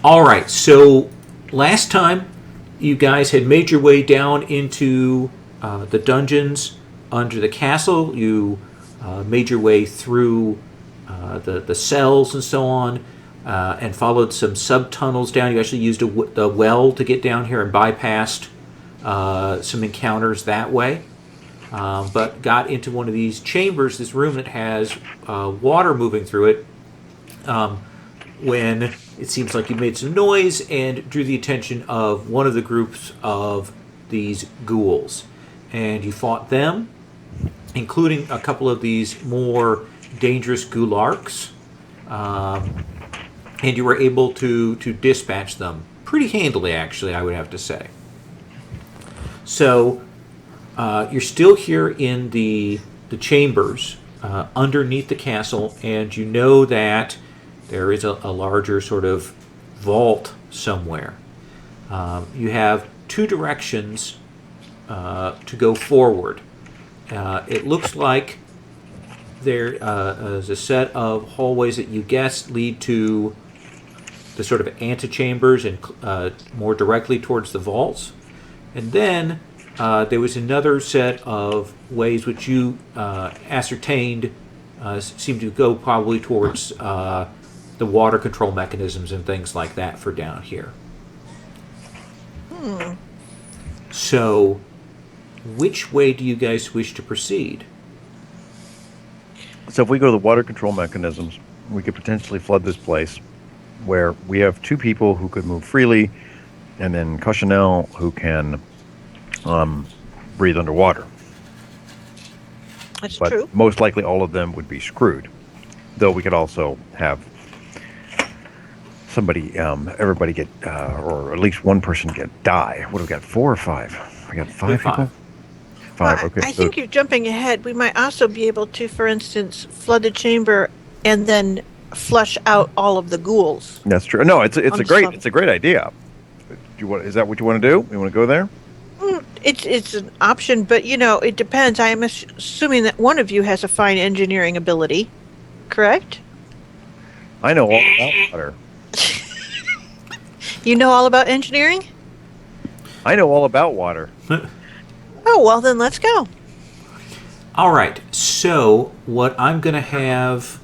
All right, so last time you guys had made your way down into the dungeons under the castle. You made your way through the cells and so on, and followed some sub-tunnels down. You actually used the well to get down here and bypassed some encounters that way. But got into one of these chambers, this room that has water moving through it, when it seems like you made some noise and drew the attention of one of the groups of these ghouls. And you fought them, including a couple of these more dangerous ghoularchs, and you were able to dispatch them pretty handily, actually, I would have to say. So you're still here in the chambers underneath the castle, and you know that there is a larger sort of vault somewhere. You have two directions to go forward. It looks like there is a set of hallways that you guess lead to the sort of antechambers and more directly towards the vaults. And then there was another set of ways which you ascertained seemed to go probably towards the water control mechanisms and things like that for down here. So, which way do you guys wish to proceed? So if we go to the water control mechanisms, we could potentially flood this place where we have two people who could move freely, and then Cauchanel who can breathe underwater. That's but true. Most likely all of them would be screwed. Though we could also have somebody, everybody get, or at least one person die. What do we got, 4 or 5? We got 5 people? 5, well, okay. I think you're jumping ahead. We might also be able to, for instance, flood the chamber and then flush out all of the ghouls. That's true. No, it's a great idea. Is that what you want to do? You want to go there? It's an option, but it depends. I am assuming that one of you has a fine engineering ability, correct? I know all about water. You know all about engineering? I know all about water. Oh, well then let's go. All right, so what I'm going to have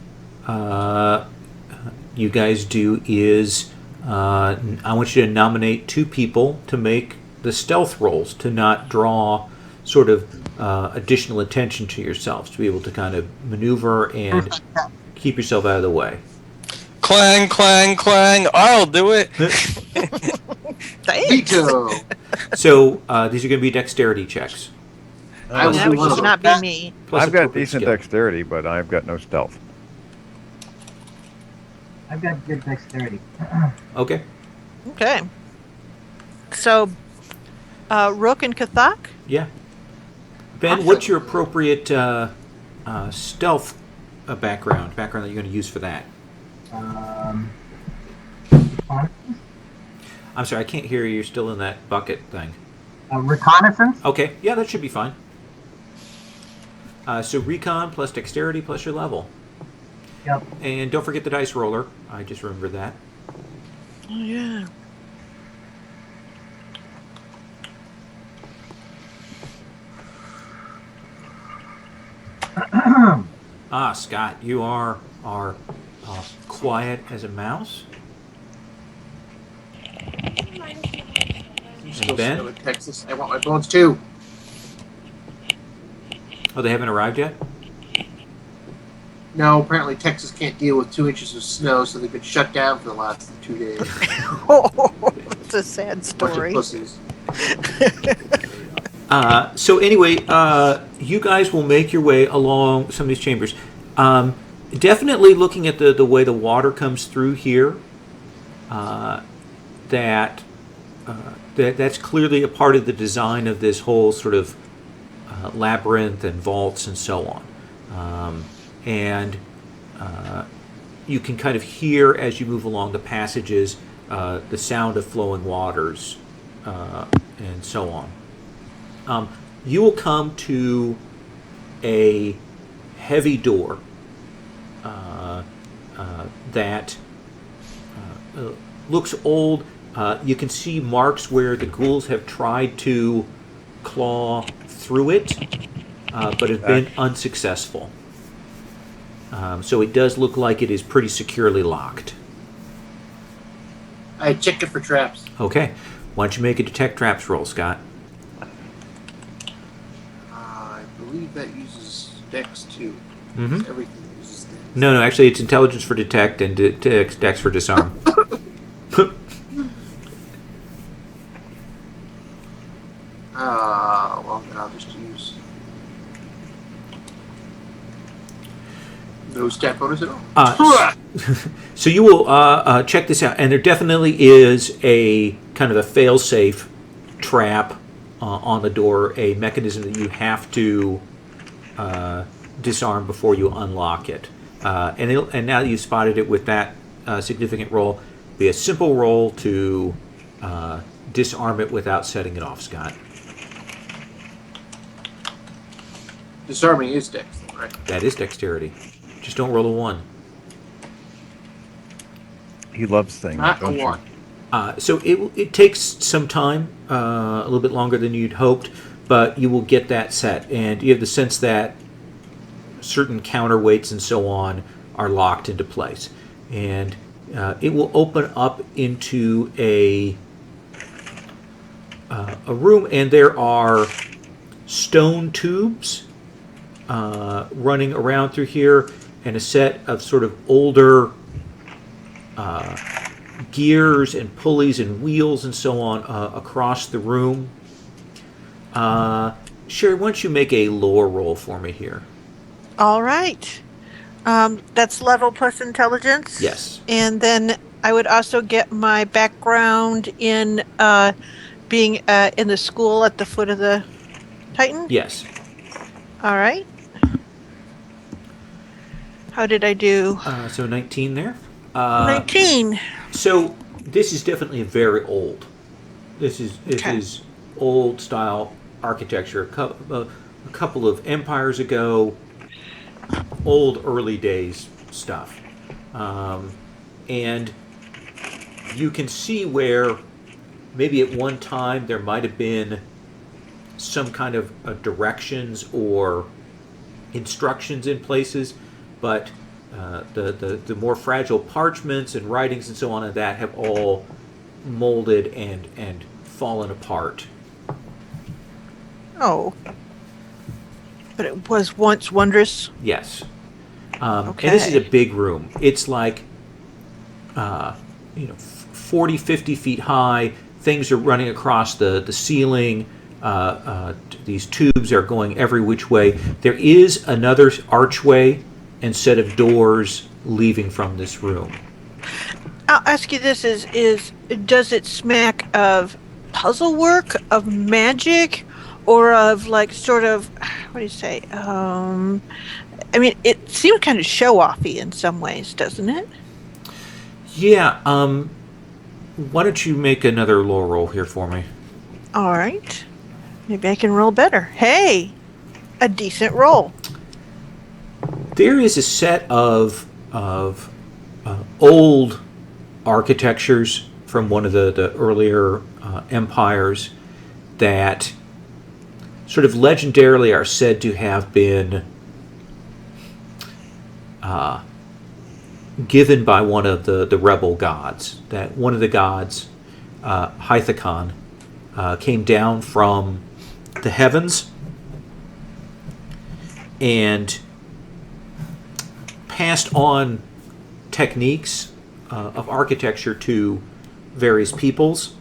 you guys do is I want you to nominate 2 people to make the stealth rolls to not draw sort of additional attention to yourselves, to be able to kind of maneuver and keep yourself out of the way. Clang, clang, clang. I'll do it. Thanks. So these are going to be dexterity checks. That would not be me. Plus I've got decent skill. dexterity, but I've got no stealth. I've got good dexterity. Okay. Okay. So, Rook and Kathak? Yeah. Ben, what's your appropriate stealth background that you're going to use for that? I'm sorry, I can't hear you. You're still in that bucket thing. Reconnaissance? Okay, yeah, that should be fine. So recon plus dexterity plus your level. Yep. And don't forget the dice roller. I just remembered that. Oh, yeah. Scott, you are quiet as a mouse. Still Ben? snow in Texas. I want my bones too. Oh, they haven't arrived yet? No, apparently Texas can't deal with 2 inches of snow, so they've been shut down for the last 2 days. Oh, that's a sad story. Bunch of pussies. So anyway, you guys will make your way along some of these chambers. Definitely looking at the way the water comes through here, that's clearly a part of the design of this whole sort of labyrinth and vaults and so on. And you can kind of hear as you move along the passages the sound of flowing waters and so on. You will come to a heavy door that looks old. You can see marks where the ghouls have tried to claw through it, but have been unsuccessful. So it does look like it is pretty securely locked. I check it for traps. Okay. Why don't you make a detect traps roll, Scott? I believe that uses Dex too. Mm-hmm. Everything uses Dex. No, actually, it's intelligence for detect and dex for disarm. Well, then I'll just use no stat bonus at all. So you will check this out, and there definitely is a kind of a fail-safe trap on the door, a mechanism that you have to disarm before you unlock it. And now that you've spotted it with that significant roll, be a simple roll to disarm it without setting it off, Scott. Disarming is Dex, right? That is dexterity. Just don't roll a 1. He loves things. Not a don't you? 1. So it takes some time, a little bit longer than you'd hoped, but you will get that set. And you have the sense that certain counterweights and so on are locked into place. And it will open up into a room, and there are stone tubes running around through here, and a set of sort of older gears and pulleys and wheels and so on across the room. Sherry, why don't you make a lore roll for me here? All right. That's level plus intelligence. Yes. And then I would also get my background in being in the school at the foot of the Titan. Yes. All right. How did I do? So 19 there. 19. So this is definitely very old. This Okay. is old style architecture. A couple of empires ago, old early days stuff, and you can see where maybe at one time there might have been some kind of directions or instructions in places, but the more fragile parchments and writings and so on and that have all molded and fallen apart. Oh. But it was once wondrous. Yes. And this is a big room. It's like 40, 50 feet high. Things are running across the ceiling. These tubes are going every which way. There is another archway and set of doors leaving from this room. I'll ask you this: does it smack of puzzle work, of magic, or of like sort of what do you say? I mean, it seems kind of show-offy in some ways, doesn't it? Yeah. Why don't you make another lore roll here for me? All right. Maybe I can roll better. Hey, a decent roll. There is a set of old architectures from one of the earlier empires that sort of legendarily are said to have been given by one of the rebel gods. That one of the gods, Hythacon, came down from the heavens and passed on techniques of architecture to various peoples,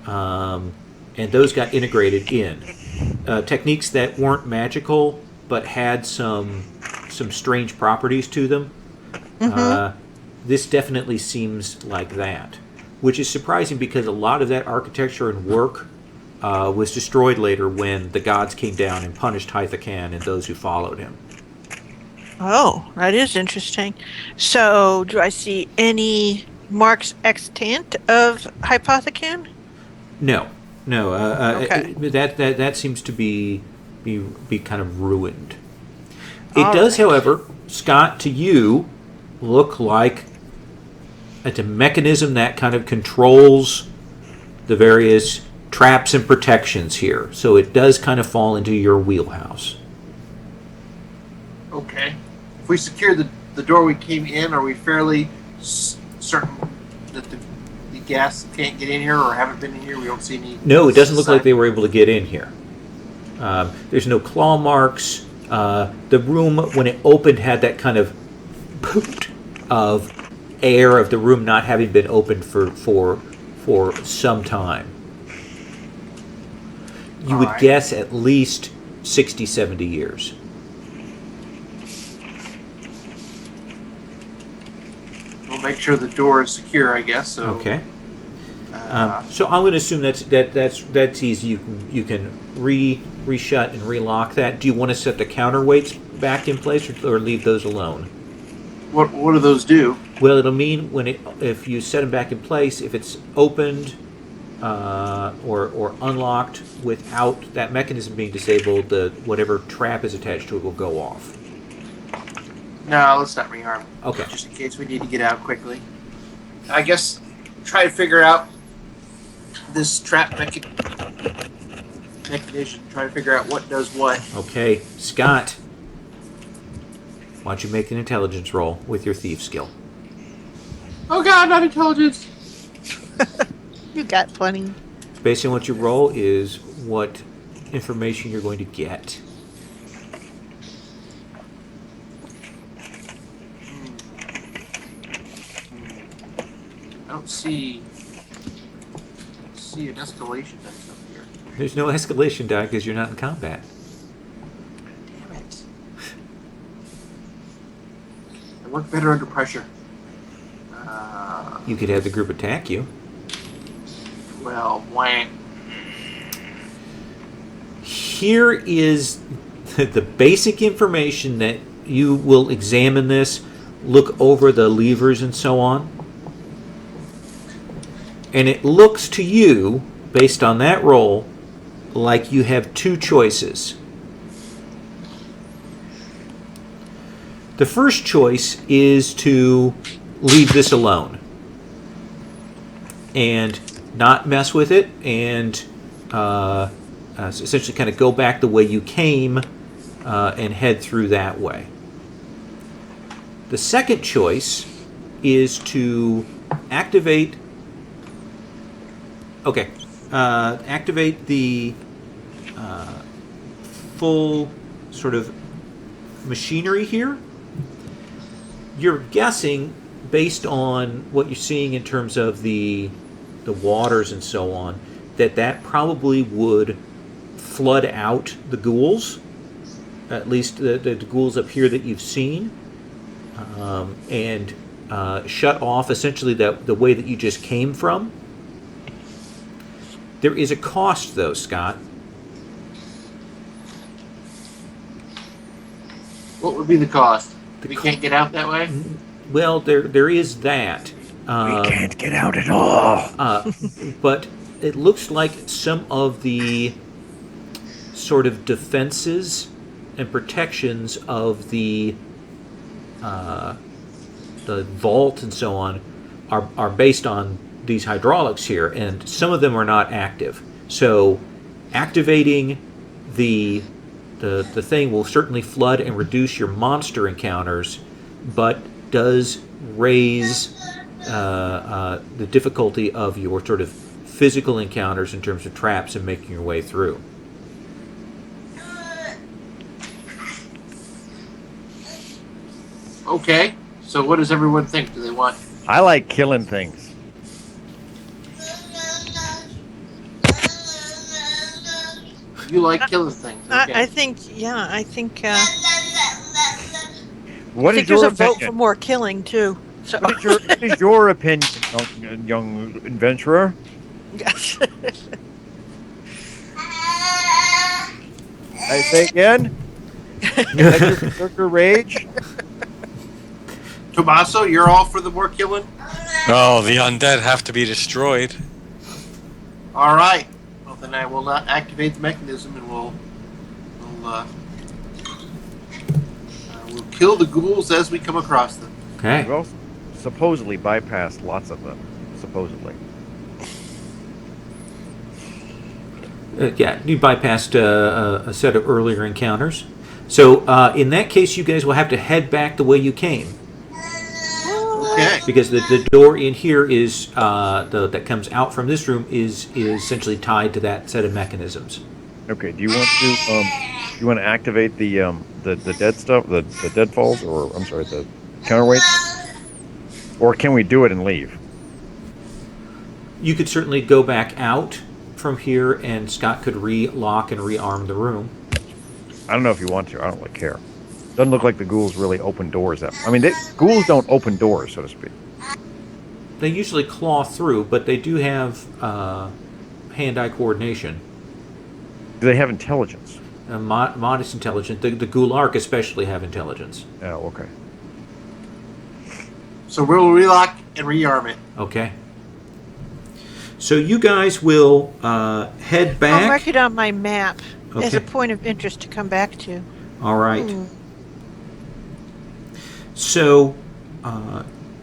and those got integrated in. Techniques that weren't magical but had some strange properties to them. This definitely seems like that, which is surprising because a lot of that architecture and work was destroyed later when the gods came down and punished Hythacon and those who followed him. Oh, that is interesting. So, do I see any marks extant of Hypothecon? No. Okay. That seems to be kind of ruined. It All does, right. however, Scott, to you, look like it's a mechanism that kind of controls the various traps and protections here. So it does kind of fall into your wheelhouse. Okay. If we secure the door we came in, are we fairly certain that the gas can't get in here or haven't been in here? We don't see any. No, it doesn't look like they were able to get in here. There's no claw marks. The room, when it opened, had that kind of poot of air of the room not having been opened for some time. You would guess at least 60, 70 years. We'll make sure the door is secure, I guess. So. Okay. So I'm going to assume that's easy. You can reshut and relock that. Do you want to set the counterweights back in place or leave those alone? What do those do? Well, it'll mean if you set them back in place, if it's opened or unlocked without that mechanism being disabled, whatever trap is attached to it will go off. No, let's not rearm. Okay. Just in case we need to get out quickly. I guess try to figure out this trap mechanism. Try to figure out what does what. Okay, Scott. Why don't you make an intelligence roll with your thief skill? Oh God, not intelligence. You got plenty. Based on what you roll is what information you're going to get. I don't see an escalation dice up here. There's no escalation die because you're not in combat. Damn it. I work better under pressure. You could have the group attack you. Well, wham. Here is the basic information that you will examine this, look over the levers and so on. And it looks to you, based on that roll, like you have two choices. The first choice is to leave this alone and not mess with it and essentially kind of go back the way you came and head through that way. The second choice is to activate activate the full sort of machinery here. You're guessing, based on what you're seeing in terms of the waters and so on, that probably would flood out the ghouls, at least the ghouls up here that you've seen, and shut off essentially the way that you just came from. There is a cost, though, Scott. What would be the cost? We can't get out that way? Well, there is that. We can't get out at all. But it looks like some of the sort of defenses and protections of the vault and so on are based on these hydraulics here, and some of them are not active. So activating the thing will certainly flood and reduce your monster encounters, but does raise the difficulty of your sort of physical encounters in terms of traps and making your way through. Okay, so what does everyone think? Do they want... I like killing things. You like killing things, okay. I think What I is think there's your a vote opinion? for more killing too. So What is your opinion, young adventurer? I say again? Is that your rage? Tommaso, you're all for the more killing? No, the undead have to be destroyed. All right. Well, then I will not activate the mechanism, and we'll kill the ghouls as we come across them. Okay. Well, supposedly bypassed lots of them. Supposedly. Yeah, you bypassed a set of earlier encounters. So in that case, you guys will have to head back the way you came. Okay. Because the door in here is that comes out from this room is essentially tied to that set of mechanisms. Okay. Do you want to activate the dead stuff, the deadfalls, or I'm sorry, the counterweights, or can we do it and leave? You could certainly go back out from here, and Scott could re-lock and rearm the room. I don't know if you want to. I don't really care. Doesn't look like the ghouls really open doors. Ghouls don't open doors, so to speak. They usually claw through, but they do have hand-eye coordination. Do they have intelligence? Modest intelligence. The Ghoul Arc especially have intelligence. Oh, okay. So we'll relock and rearm it. Okay. So you guys will head back. I'll mark it on my map as a Okay. point of interest to come back to. All right. Ooh. So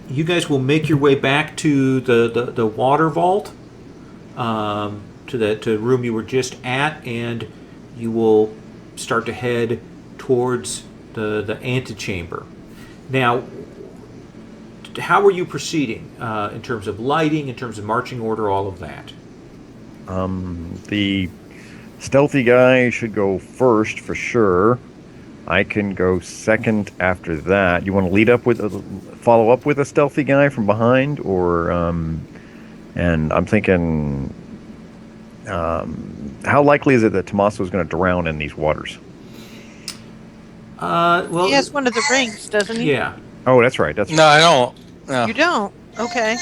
you guys will make your way back to the water vault, to the room you were just at, and you will start to head towards the antechamber. Now, how are you proceeding in terms of lighting, in terms of marching order, all of that? The stealthy guy should go first for sure. I can go second after that. You want to follow up with a stealthy guy from behind, or and I'm thinking, how likely is it that Tommaso is going to drown in these waters? Well, He has one of the rings, doesn't he? yeah. Oh, that's right. That's No, I don't. No. You don't? Okay.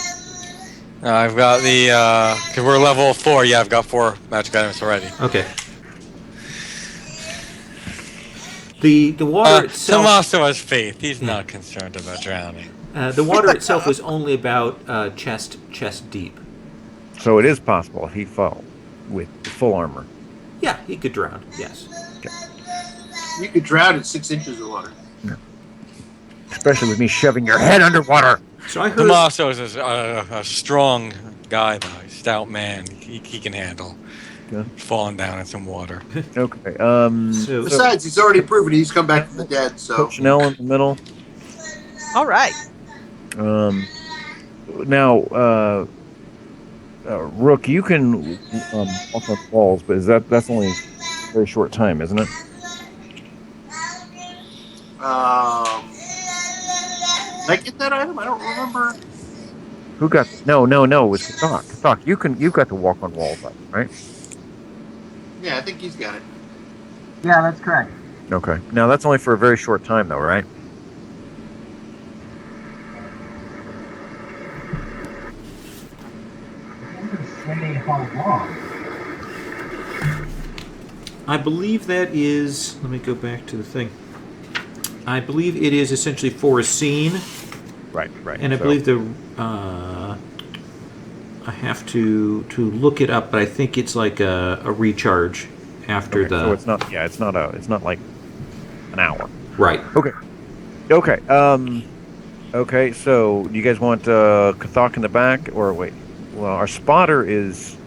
No, I've got the, because we're level 4, yeah, I've got 4 magic items already. Okay. The water itself. Tommaso has faith. He's not concerned about drowning. The water itself was only about chest deep. So it is possible he fell with full armor. Yeah, he could drown. Yes. You could drown in 6 inches of water. Especially with me shoving your head underwater. So I heard. Tommaso is a strong guy, though. He's a stout man. He can handle falling down in some water. Okay. So, Besides, he's already proven he's come back from the dead, so. Chanel in the middle. All right. Now, Rook, you can walk on walls, but that's only a very short time, isn't it? Did I get that item? I don't remember. Who got? No. It was Kathak. Kathak, you've got to walk on walls, right? Yeah, I think he's got it. Yeah, that's correct. Okay. Now that's only for a very short time, though, right? When they how long? I believe that is. Let me go back to the thing. I believe it is essentially for a scene, Right. and I believe I have to look it up, but I think it's like a recharge after Okay, the. so it's not. Yeah, it's not like an hour. Right. Okay. Okay. So, do you guys want Kathak in the back, or wait? Well, our spotter is.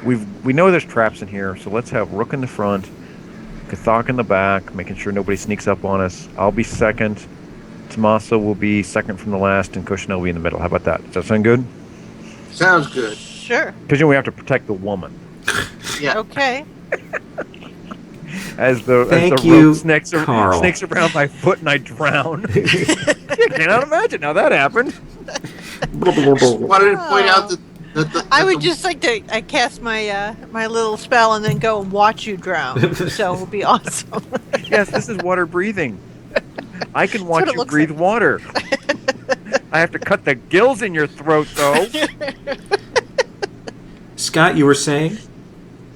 We know there's traps in here, so let's have Rook in the front, Kathak in the back, making sure nobody sneaks up on us. I'll be second. Tommaso will be second from the last, and Kushner will be in the middle. How about that? Does that sound good? Sounds good. Sure. Because we have to protect the woman. Yeah. Okay. As the Thank rope you, snakes Carl. around my foot and I drown. You cannot imagine how that happened. Wanted to point out that I would just like to cast my my little spell and then go and watch you drown. So it would be awesome. Yes, this is water breathing. I can watch what it you looks breathe like. water. I have to cut the gills in your throat, though. Scott, you were saying?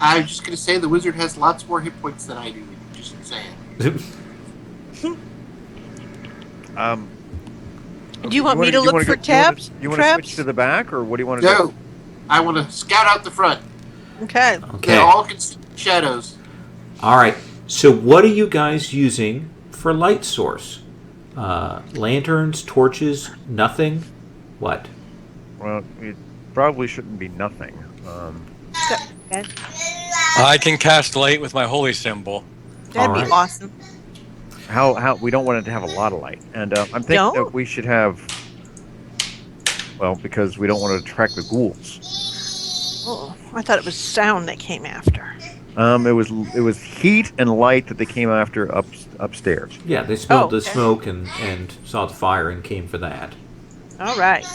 I was just going to say the wizard has lots more hit points than I do. Just saying. Do you want me to look for tabs? You want to switch Traps? to the back, or what do you want to No, do? I want to scout out the front. Okay. Okay. They all can see shadows. All right. So what are you guys using for light source? Lanterns, torches, nothing. What? Well, it probably shouldn't be nothing. That, I can cast light with my holy symbol. that'd be Alright. awesome. How we don't want it to have a lot of light, and I'm thinking No? that we should have. Well, because we don't want to attract the ghouls. Oh, I thought it was sound that came after. It was heat and light that they came after upstairs. Yeah, they smelled the okay. smoke and saw the fire and came for that. All right.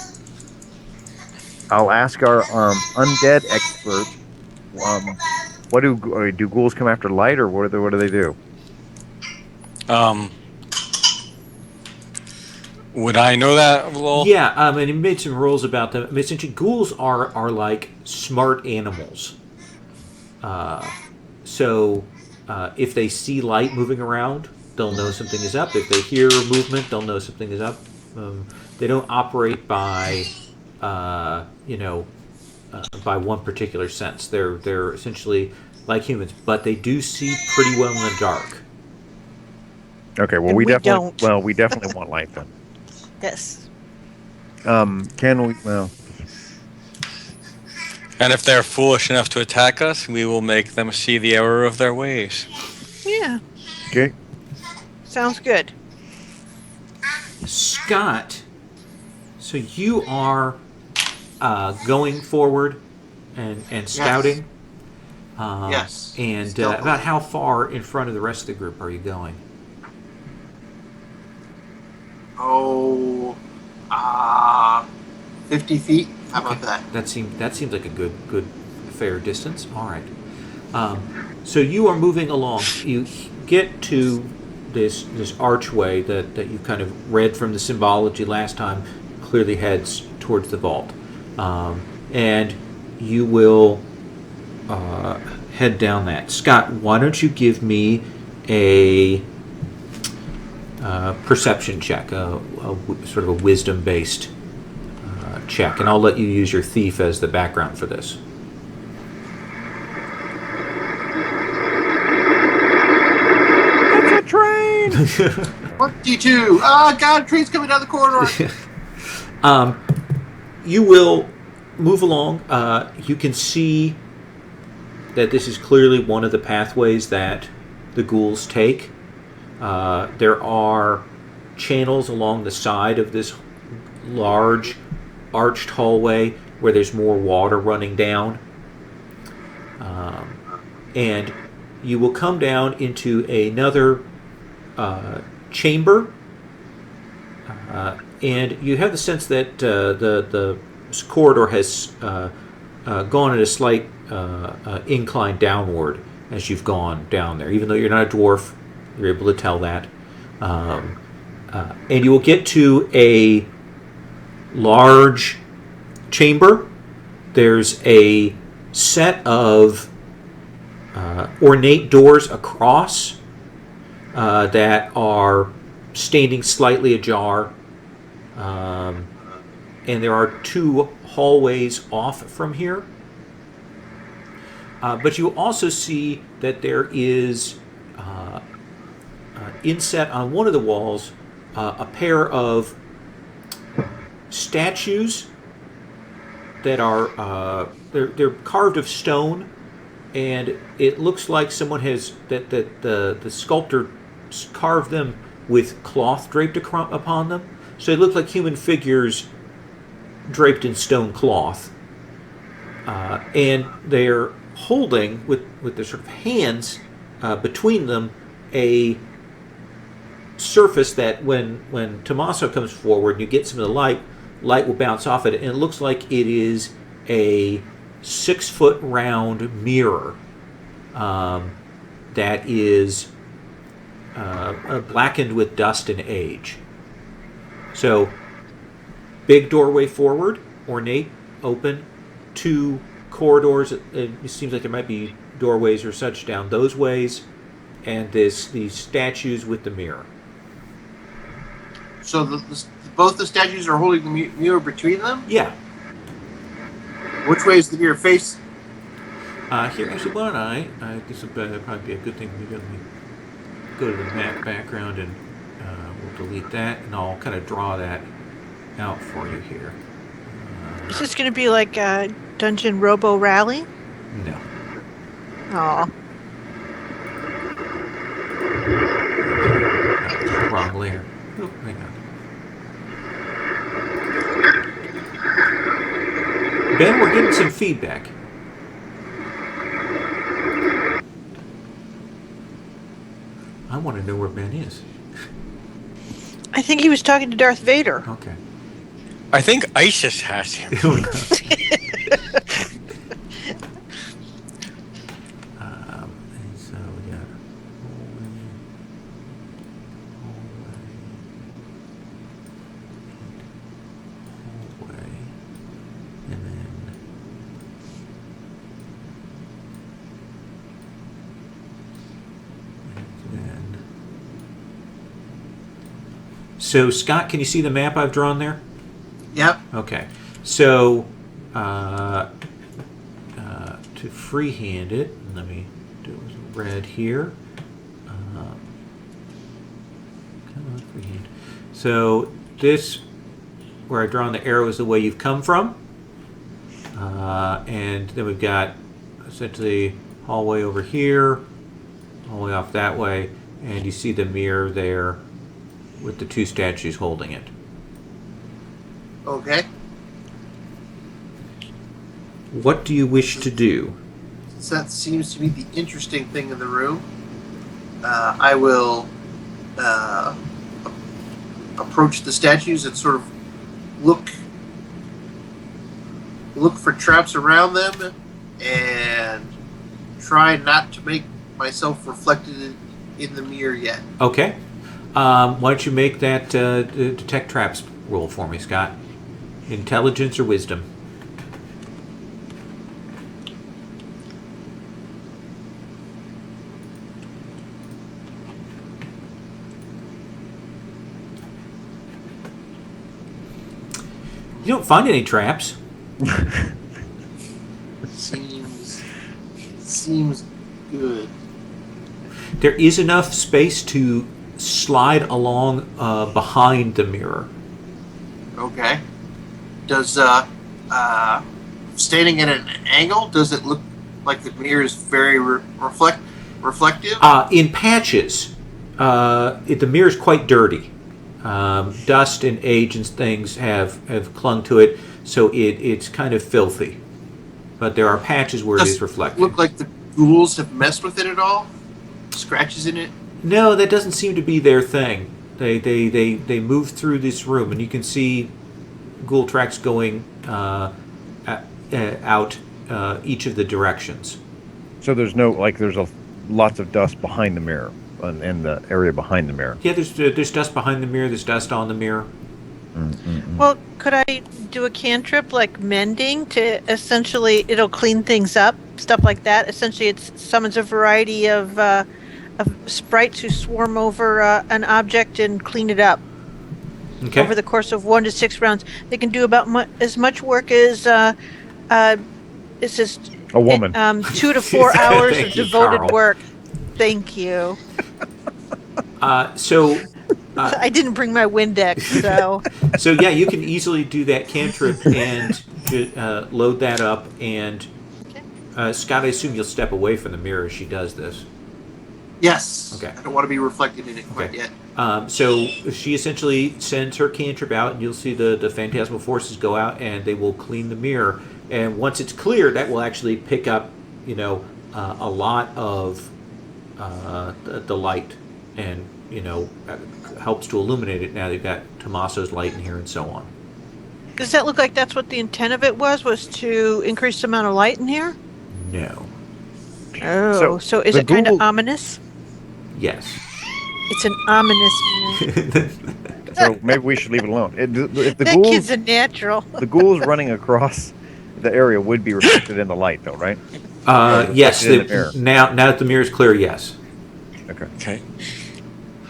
I'll ask our undead expert. What do ghouls come after light, or what do they do? Would I know that, Lowell? Yeah, and he made some rules about them. I mean, essentially, ghouls are like smart animals. So if they see light moving around, they'll know something is up. If they hear movement, they'll know something is up. They don't operate by, by one particular sense. They're essentially like humans, but they do see pretty well in the dark. Okay, well And we definitely don't. we definitely want light then. Yes. Can we? Well, And if they're foolish enough to attack us, we will make them see the error of their ways. Yeah. okay. Sounds good. Scott, so you are going forward and scouting. Yes. And Stealthily. about how far in front of the rest of the group are you going? Oh, 50 feet. How about that? That seems like a good fair distance. All right. So you are moving along. You get to this archway that you kind of read from the symbology last time. Clearly heads towards the vault, and you will head down that. Scott, why don't you give me a perception check, sort of a wisdom-based check, and I'll let you use your thief as the background for this. It's a train. 22. God, train's coming down the corridor. You will move along. You can see that this is clearly one of the pathways that the ghouls take. There are channels along the side of this large arched hallway where there's more water running down. And you will come down into another chamber. And you have the sense that the corridor has gone at a slight incline downward as you've gone down there. Even though you're not a dwarf, you're able to tell that. And you will get to a large chamber. There's a set of ornate doors across that are standing slightly ajar. And there are two hallways off from here. But you also see that there is inset on one of the walls a pair of statues that are they're carved of stone, and it looks like someone has that the sculptor carved them with cloth draped upon them. So they look like human figures draped in stone cloth, and they're holding with their sort of hands between them a surface that when Tommaso comes forward and you get some of the light will bounce off it, and it looks like it is a 6-foot round mirror that is blackened with dust and age. So, big doorway forward, ornate, open, two corridors. It seems like there might be doorways or such down those ways, and these statues with the mirror. So both the statues are holding the mirror between them? Yeah. Which way is the mirror face? Here, actually, why don't this would probably be a good thing to go to the map background and we'll delete that, and I'll kind of draw that out for you here. Is this going to be like a Dungeon Robo Rally? No. Oh, Wrong layer. Oh, hang on. Ben, we're getting some feedback. I want to know where Ben is. I think he was talking to Darth Vader. Okay. I think ISIS has him. And so we got hallway, and then. So Scott, can you see the map I've drawn there? Yep. Okay, so to freehand it, let me do it with red here. Come on, freehand. So this, where I've drawn the arrow, is the way you've come from, and then we've got essentially hallway over here, hallway off that way, and you see the mirror there with the two statues holding it. Okay. What do you wish to do? Since that seems to be the interesting thing in the room, I will approach the statues and sort of look for traps around them and try not to make myself reflected in the mirror yet. Okay. Why don't you make that detect traps roll for me, Scott? Intelligence or wisdom? You don't find any traps. Seems good. There is enough space to slide along behind the mirror. Okay. Does standing at an angle, does it look like the mirror is very reflective? In patches, the mirror is quite dirty. Dust and age and things have clung to it, so it's kind of filthy. But there are patches where it is reflective. Look like the ghouls have messed with it at all? Scratches in it? No, that doesn't seem to be their thing. They move through this room, and you can see ghoul tracks going out each of the directions. So there's lots of dust behind the mirror, in the area behind the mirror. Yeah, there's dust behind the mirror. There's dust on the mirror. Well, could I do a cantrip like mending to essentially it'll clean things up, stuff like that? Essentially, it summons a variety of sprites who swarm over an object and clean it up. Okay. Over the course of 1 to 6 rounds, they can do about as much work as it's just A woman. 2 to 4 hours Thank of you, devoted Carl. work. Thank you. So I didn't bring my Windex, so So yeah, you can easily do that cantrip and load that up. And Scott, I assume you'll step away from the mirror as she does this. Yes. Okay. I don't want to be reflected in it quite Okay. yet. So she essentially sends her cantrip out, and you'll see the phantasmal forces go out, and they will clean the mirror. And once it's clear, that will actually pick up, a lot of the light, and helps to illuminate it. Now they've got Tommaso's light in here, and so on. does that look like that's what the intent of it was to increase the amount of light in here? No. Oh, so is the it kind of Ghoul- ominous? Yes. It's an ominous mirror. So maybe we should leave it alone. If the That ghouls, kid's a natural. the ghouls running across the area would be reflected in the light, though, right? Yes. in the mirror. Now that the mirror is clear, yes. Okay.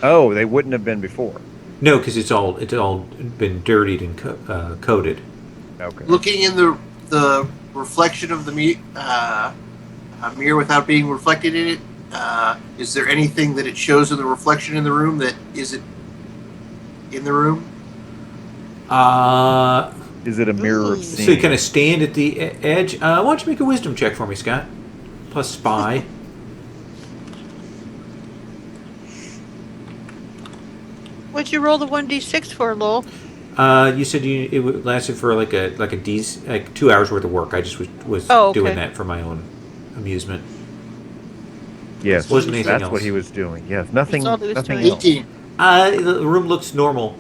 Oh, they wouldn't have been before. No, because it's all been dirtied and coated. Okay. Looking in the reflection of the mirror without being reflected in it, is there anything that it shows in the reflection in the room that isn't in the room? Is it a mirror of So you seeing? kind of stand at the edge. Why don't you make a wisdom check for me, Scott? Plus spy. What'd you roll the 1d6 for, Lowell? You said it lasted for like a 2 hours worth of work. I just was Oh, okay. doing that for my own amusement. Yes, Wasn't anything that's else. what he was doing. Yes, nothing. That's all he was Nothing doing. else. 18. The room looks normal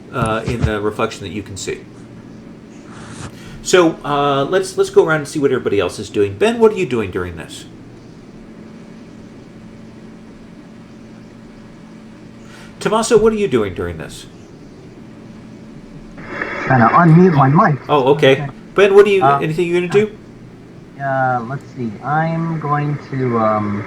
in the reflection that you can see. So let's go around and see what everybody else is doing. Ben, what are you doing during this? Tommaso, what are you doing during this? Trying to unmute my mic. Oh, okay. Ben, what are you? Uh, Anything you're gonna do? Let's see. I'm going to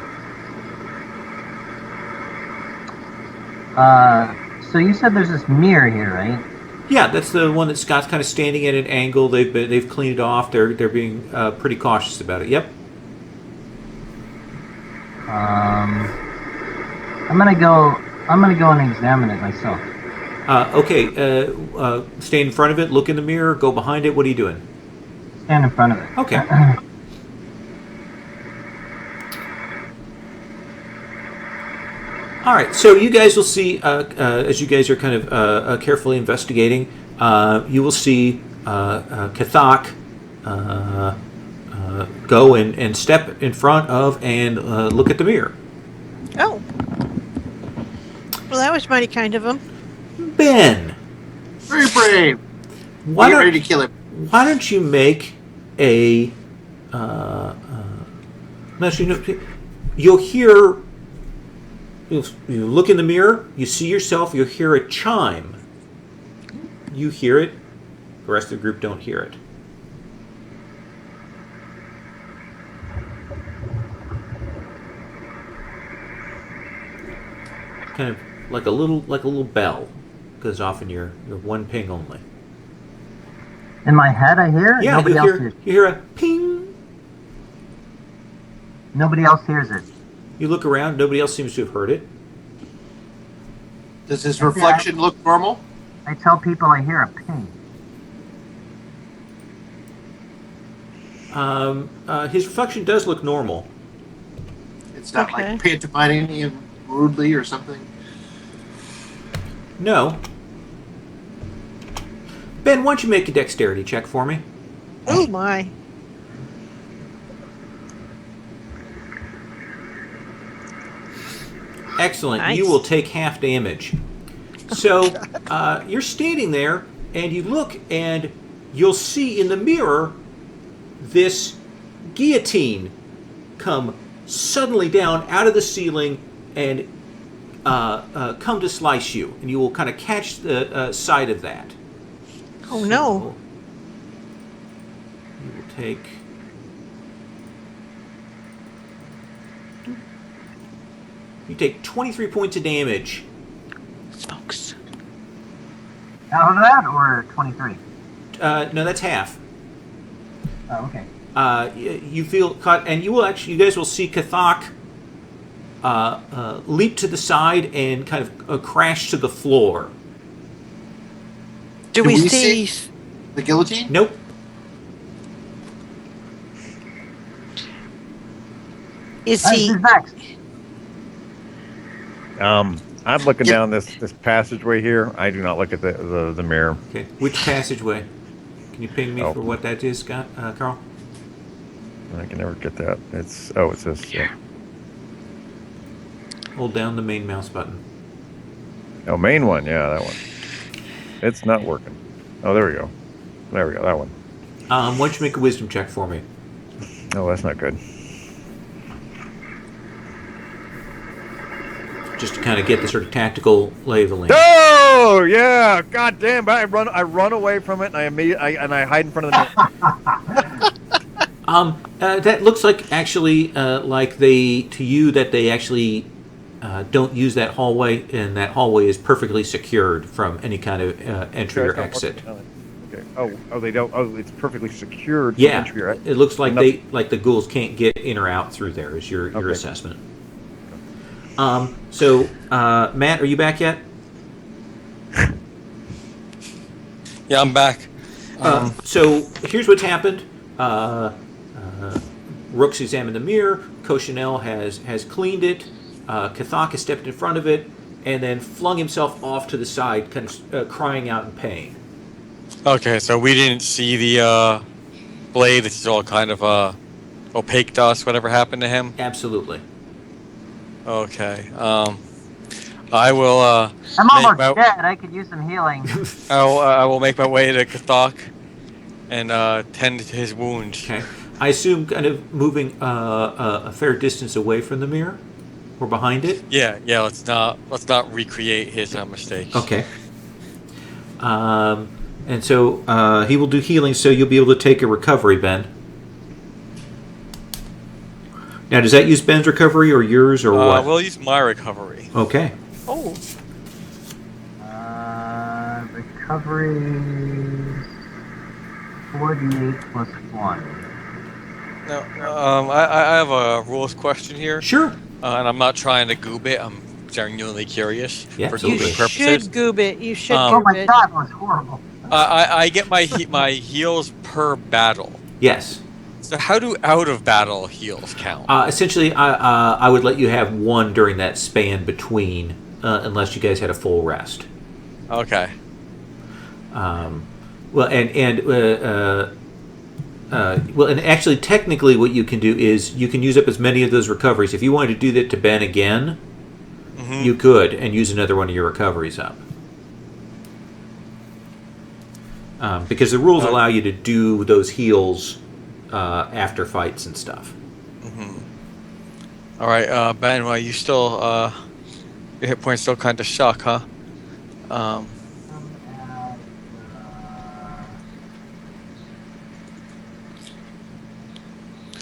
so you said there's this mirror here, right? Yeah, that's the one that Scott's kind of standing at an angle. They've cleaned it off. They're being pretty cautious about it. Yep. I'm gonna go and examine it myself. Okay. Stay in front of it. Look in the mirror. Go behind it. What are you doing? Stand in front of it. Okay. All right. So you guys will see as you guys are kind of carefully investigating. You will see Kathak go and step in front of and look at the mirror. Oh. Well, that was mighty kind of him. Ben, Very brave. why Get ready don't to kill him. why don't you make a you'll hear you look in the mirror, you see yourself, you'll hear a chime. You hear it, the rest of the group don't hear it. Kind of like a little bell goes off in your one ping only. In my head, I hear it. Yeah, Nobody you else hear hears. you hear a ping. Nobody else hears it. You look around, nobody else seems to have heard it. Does his reflection look normal? I tell people I hear a ping. His reflection does look normal. It's not Okay. like pantomiming him rudely or something. No. Ben, why don't you make a dexterity check for me? Oh my. Excellent. Nice. You will take half damage. So you're standing there, and you look, and you'll see in the mirror this guillotine come suddenly down out of the ceiling and come to slice you, and you will kind of catch the sight of that. Oh no. So, you will take. You take 23 points of damage. Smokes. Out of that, or 23? No, that's half. Oh, okay. You feel caught, and you guys will see Kathak leap to the side and kind of crash to the floor. Do Do we we see? The guillotine? Nope. Is he? Who's next? I'm looking Yep. down this passageway here. I do not look at the mirror. Okay. Which passageway? Can you ping me Oh. for what that is, Scott? Carl? I can never get that. It says yeah. Hold down the main mouse button. Oh, main one. Yeah, that one. It's not working. Oh, there we go. There we go. That one. Why don't you make a wisdom check for me? Oh, that's not good. Just to kind of get the sort of tactical lay of the land. Oh yeah! God damn! But I run away from it, and I hide in front of the mirror. That looks like actually like they actually don't use that hallway, and that hallway is perfectly secured from any kind of entry or exit. Okay. Oh, they don't. Oh, it's perfectly secured. From Yeah, entry or exit. it looks like Nothing- the ghouls can't get in or out through there. Is your Okay. assessment? So Matt, are you back yet? Yeah, I'm back. So here's what's happened. Rook's examined the mirror. Cochinelle has cleaned it. Kathak has stepped in front of it and then flung himself off to the side, kind of crying out in pain. Okay, so we didn't see the blade. It's all kind of opaque to us. Whatever happened to him. Absolutely. Okay. I will. I'm almost dead. I could use some healing. I will make my way to Kathak and tend to his wound. Okay. I assume kind of moving a fair distance away from the mirror or behind it. Yeah. Let's not recreate his mistakes. Okay. And so he will do healing, so you'll be able to take a recovery, Ben. Now, does that use Ben's recovery or yours or what? We'll use my recovery. Okay. Oh. Recovery 4d8 plus 1. No, I have a rules question here. Sure. And I'm not trying to goob it. I'm genuinely curious Yeah, for absolutely. You goobing purposes. should goob it. You should Oh goob my it. god, that was horrible. I get my my heals per battle. Yes. So how do out of battle heals count? Essentially, I would let you have one during that span between, unless you guys had a full rest. Okay. Well, and actually, technically, what you can do is you can use up as many of those recoveries. If you wanted to do that to Ben again, you could, and use another one of your recoveries up. Because the rules allow you to do those heals after fights and stuff. All right, Ben. Well, you still your hit points still kind of shock, huh?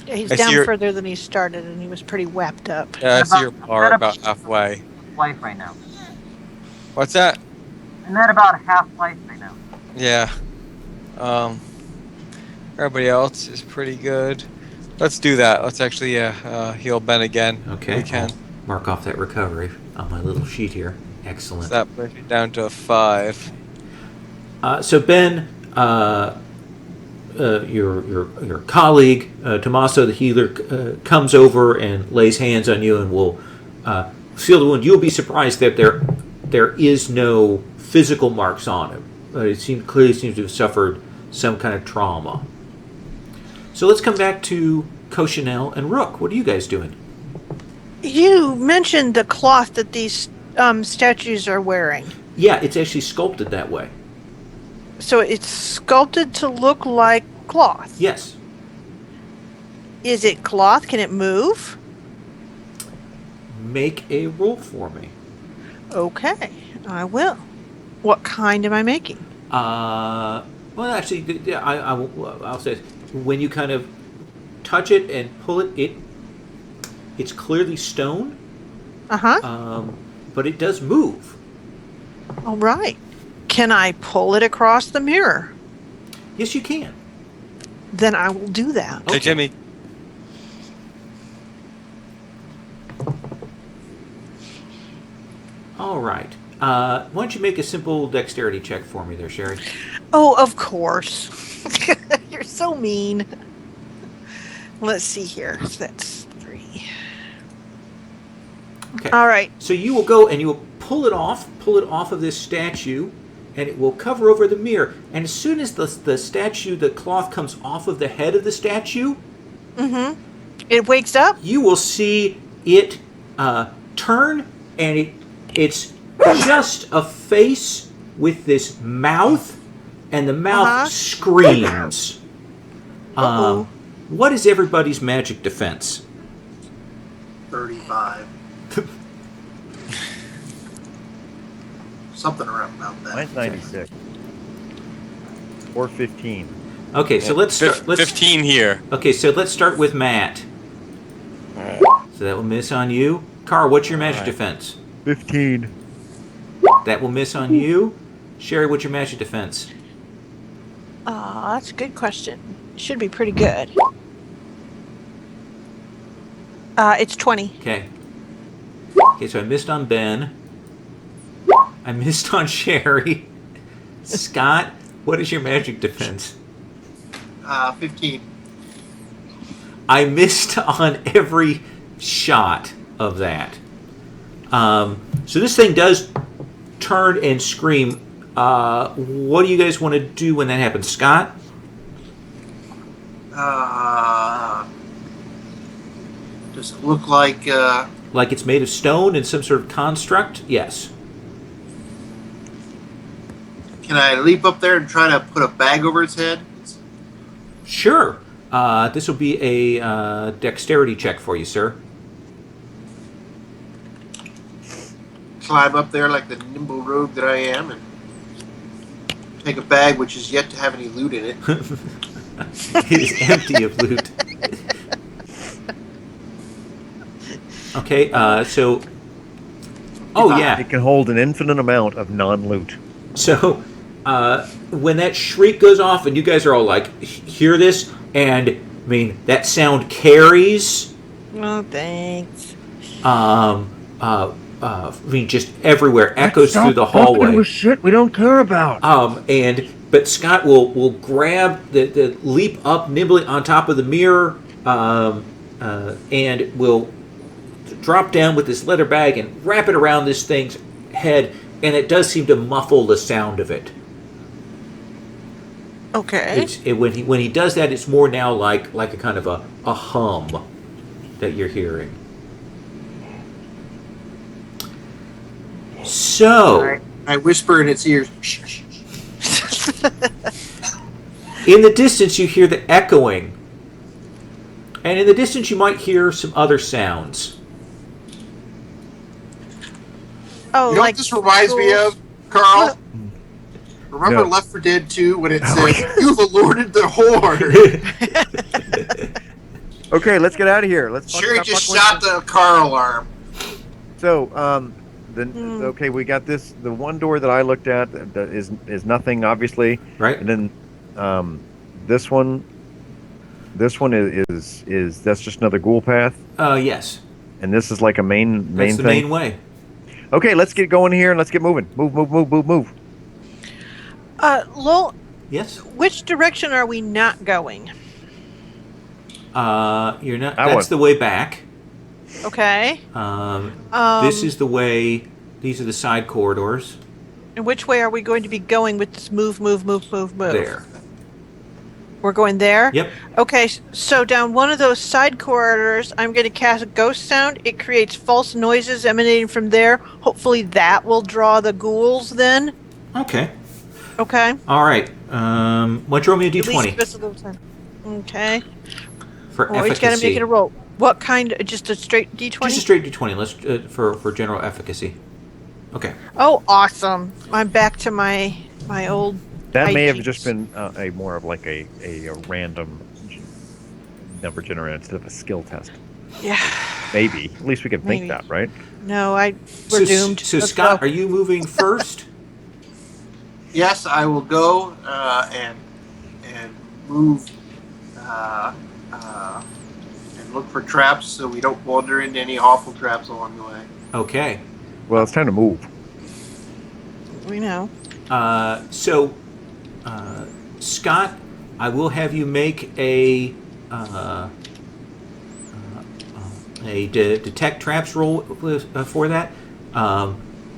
Yeah, he's I see down your- further than he started, and he was pretty wept up. Yeah, I see your About- bar about halfway. Life right now. What's that? I'm at about half life right now. Yeah. Everybody else is pretty good. Let's do that. Let's actually heal Ben again. Okay. We can. I'll mark off that recovery on my little sheet here. Excellent. So that brings me down to 5. So Ben, your colleague Tommaso the healer comes over and lays hands on you and will seal the wound. You'll be surprised that there is no physical marks on him. It clearly seems to have suffered some kind of trauma. So let's come back to Cochinelle and Rook. What are you guys doing? You mentioned the cloth that these statues are wearing. Yeah, it's actually sculpted that way. So it's sculpted to look like cloth. Yes. Is it cloth? Can it move? Make a roll for me. Okay, I will. What kind am I making? Well, actually, I'll say when you kind of touch it and pull it, it's clearly stone, but it does move. All right. Can I pull it across the mirror? Yes, you can. Then I will do that. Hey, Okay. Jimmy. All right. Why don't you make a simple dexterity check for me there, Sherry? Oh, of course. You're so mean. Let's see here. That's 3. Okay. All right. So you will go and you will pull it off of this statue, and it will cover over the mirror. And as soon as the statue, the cloth comes off of the head of the statue, It wakes up? you will see it turn, and it's just a face with this mouth, and the mouth screams. Uh-oh. What is everybody's magic defense? 35. Something around about that. Mine's 96. Or 15. Okay, so let's start. 15 here. Okay, so let's start with Matt. So that will miss on you. Carl, what's your magic Alright. defense? 15. That will miss on you. Sherry, what's your magic defense? That's a good question. Should be pretty good. It's 20. Okay. Okay, so I missed on Ben. I missed on Sherry. Scott, What is your magic defense? 15. I missed on every shot of that. So this thing does turn and scream. What do you guys want to do when that happens? Scott? Does it look like... Like it's made of stone and some sort of construct? Yes. Can I leap up there and try to put a bag over its head? Sure. This will be a dexterity check for you, sir. Climb up there like the nimble rogue that I am and take a bag which is yet to have any loot in it. It is empty of loot. Okay, so... Oh, yeah. It can hold an infinite amount of non-loot. So, when that shriek goes off and you guys are all like, hear this, and, I mean, that sound carries... Oh, thanks. I mean, just everywhere, echoes through the hallway. With shit we don't care about. But Scott will grab the leap up nimbly on top of the mirror, and will drop down with this leather bag and wrap it around this thing's head, and it does seem to muffle the sound of it. Okay. When he does that, it's more now like a kind of a hum that you're hearing. So, I whisper in its ears. Shh, shh, shh. in the distance, you hear the echoing, and in the distance, you might hear some other sounds. Oh, You know what this reminds me of, Carl? Remember No. Left 4 Dead 2 when it says, "You've alerted the horde"? Okay, let's get out of here. Let's Sure, he just shot the car alarm. So, okay, we got this. The one door that I looked at that is nothing, obviously. Right. And then this one is that's just another ghoul path. Yes. And this is like a main That's the thing. main way. Okay, let's get going here and let's get moving. Move. Lowell, Yes. which direction are we not going? You're not. That That's one. the way back. Okay. This is the way. These are the side corridors. And which way are we going to be going with this move? There. We're going there? Yep. Okay, so down one of those side corridors, I'm going to cast a ghost sound. It creates false noises emanating from there. Hopefully that will draw the ghouls then. Okay. Okay. All right. Why don't you roll me a At least d20 give us a little time. Okay. for Always got to efficacy? make it a roll. What kind? Just a straight D20? Just a straight d20. Let's for general efficacy. Okay. Oh, awesome. I'm back to my old... That may have hijinks. just been a more of like a random number generator instead of a skill test. Yeah. Maybe. At least we can think Maybe. that, right? No, we're doomed. So Let's Scott, go. are you moving first? Yes, I will go and move and look for traps so we don't wander into any awful traps along the way. Okay. Well, it's time to move. We know. So, Scott, I will have you make a detect traps roll for that.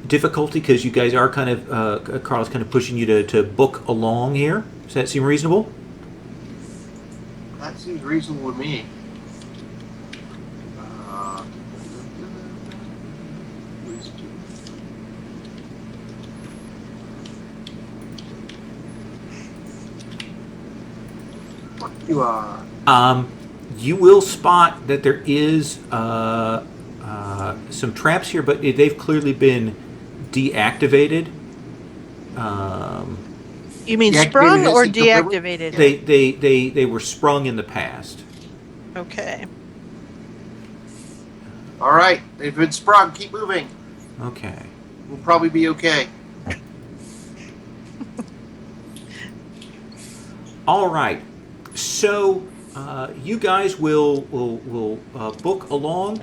Difficulty because you guys are kind of Carl's kind of pushing you to book along here. Does that seem reasonable? That seems reasonable to me. What you are? You will spot that there is some traps here, but they've clearly been deactivated. You mean Deactivated sprung or isn't deliberate? deactivated? They were sprung in the past. Okay. All right, they've been sprung. Keep moving. Okay. We'll probably be okay. All right. So you guys will book along,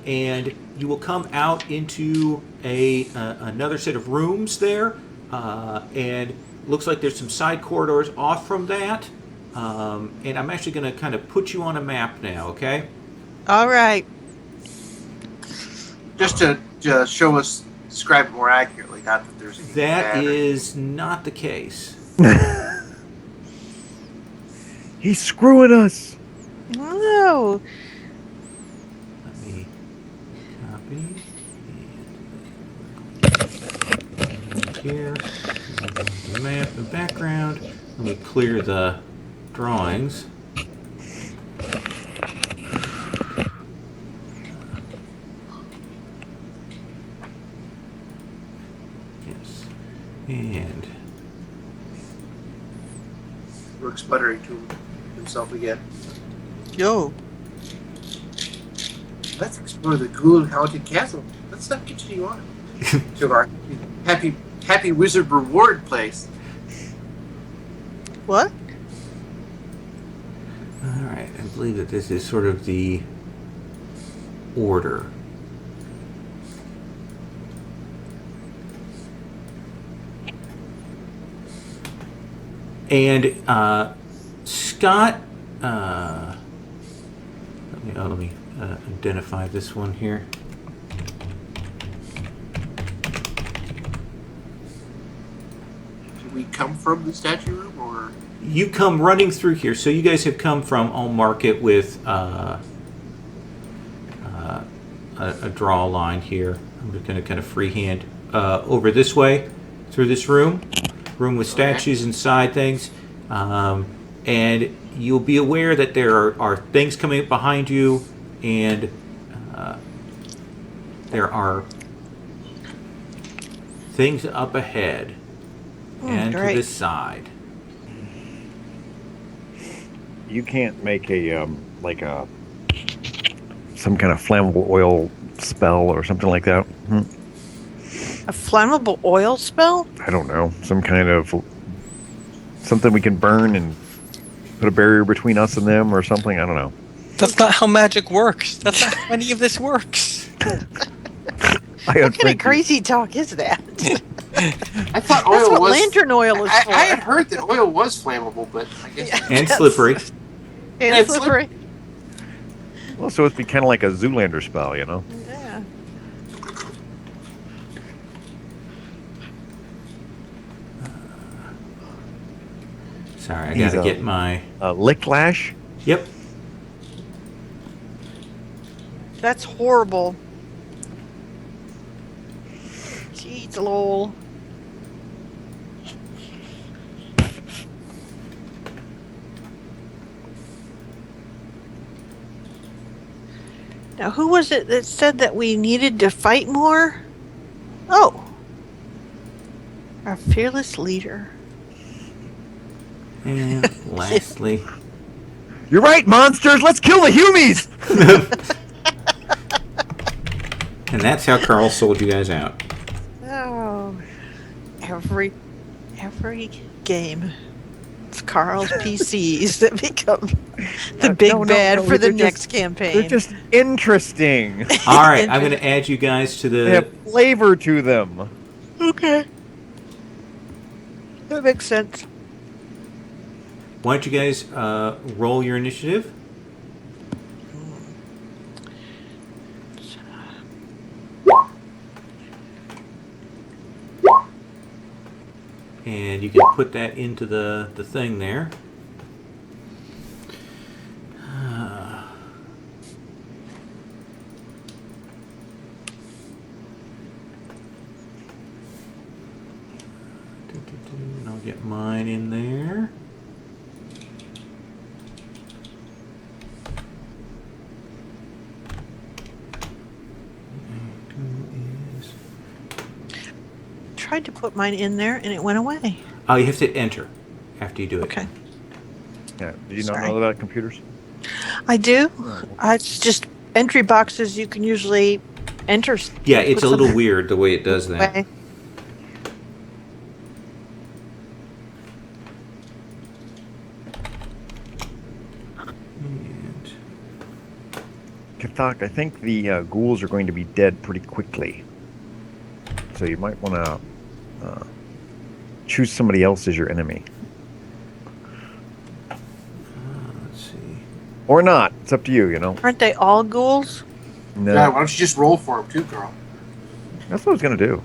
and you will come out into another set of rooms there, and looks like there's some side corridors off from that. And I'm actually going to kind of put you on a map now, okay? All right. Just to show us, describe it more accurately, not that there's anything That bad or- is not the case. He's screwing us. No. Let me copy. And here. The map and background. Let me clear the drawings. Yes. And Rook's muttering to himself again. Yo. Let's explore the Ghoul haunted castle. Let's not continue on to our happy wizard reward place. What? all right, I believe that this is sort of the order. And Scott, let me identify this one here. Did we come from the statue room, or You come running through here, so you guys have come from I'll mark it with a draw line here. I'm just going to kind of freehand over this way through this room with statues inside things, and you'll be aware that there are things coming up behind you, and there are things up ahead and great. to the side. You can't make a some kind of flammable oil spell or something like that. A flammable oil spell? I don't know. Some kind of something we can burn and put a barrier between us and them or something. I don't know. That's not how magic works. That's not how any of this works. What kind of crazy talk is that? I thought That's oil what was. lantern oil is for. I had heard that oil was flammable, but I guess Yeah. And Yes. slippery. And And slippery. Well, so it'd be kind of like a Zoolander spell, you know? Yeah. Sorry, I He's gotta a- get my. Licklash? Yep. That's horrible. Jeez, lol. Now, who was it that said that we needed to fight more? Oh. Our fearless leader. And lastly, You're right, monsters! Let's kill the Humies! and that's how Carl sold you guys out. Oh. Every game. It's Carl's PCs that become the big no, bad for the they're next just- campaign. They're just interesting. All right, I'm going to add you guys to They the. have flavor to them. Okay. That makes sense. Why don't you guys roll your initiative? And you can put that into the thing there. And I'll get mine in there. Tried to put mine in there and it went away. Oh, you have to enter after you do it. Okay. Yeah. Did you not Sorry. know about computers? I do. It's just entry boxes you can usually enter. Yeah, it's put a little something weird the way it does that. away. And Kathak, I think the ghouls are going to be dead pretty quickly. So you might want to choose somebody else as your enemy. Let's see. Or not. It's up to you, you know? Aren't they all ghouls? No. Yeah, why don't you just roll for him too, girl? That's what I was going to do.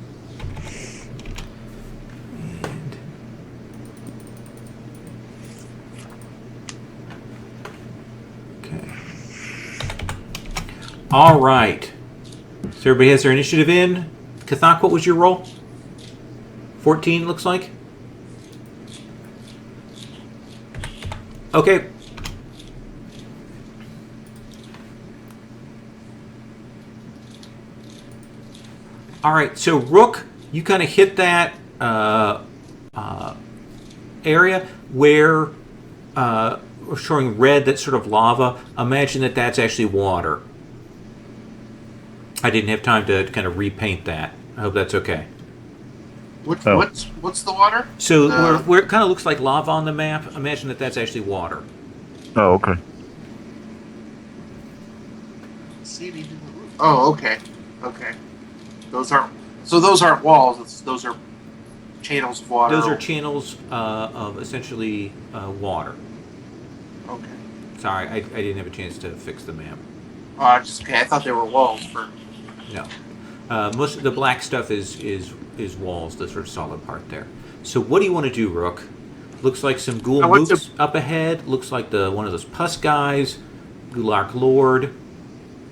And okay. All right. So everybody has their initiative in. Kathak, what was your roll? 14 looks like. Okay. All right. So Rook, you kind of hit that area where we're showing red. That's sort of lava. Imagine that that's actually water. I didn't have time to kind of repaint that. I hope that's okay. What's the water? So where it kind of looks like lava on the map, imagine that that's actually water. Oh, okay. Oh, okay. Okay. Those aren't walls. Those are channels of water. Those are channels of essentially water. Okay. Sorry, I didn't have a chance to fix the map. Oh, okay. I thought they were walls for. No. Most of the black stuff is walls, the sort of solid part there. So what do you want to do, Rook? Looks like some ghoul mooks up ahead. Looks like one of those pus guys. Gulark Lord.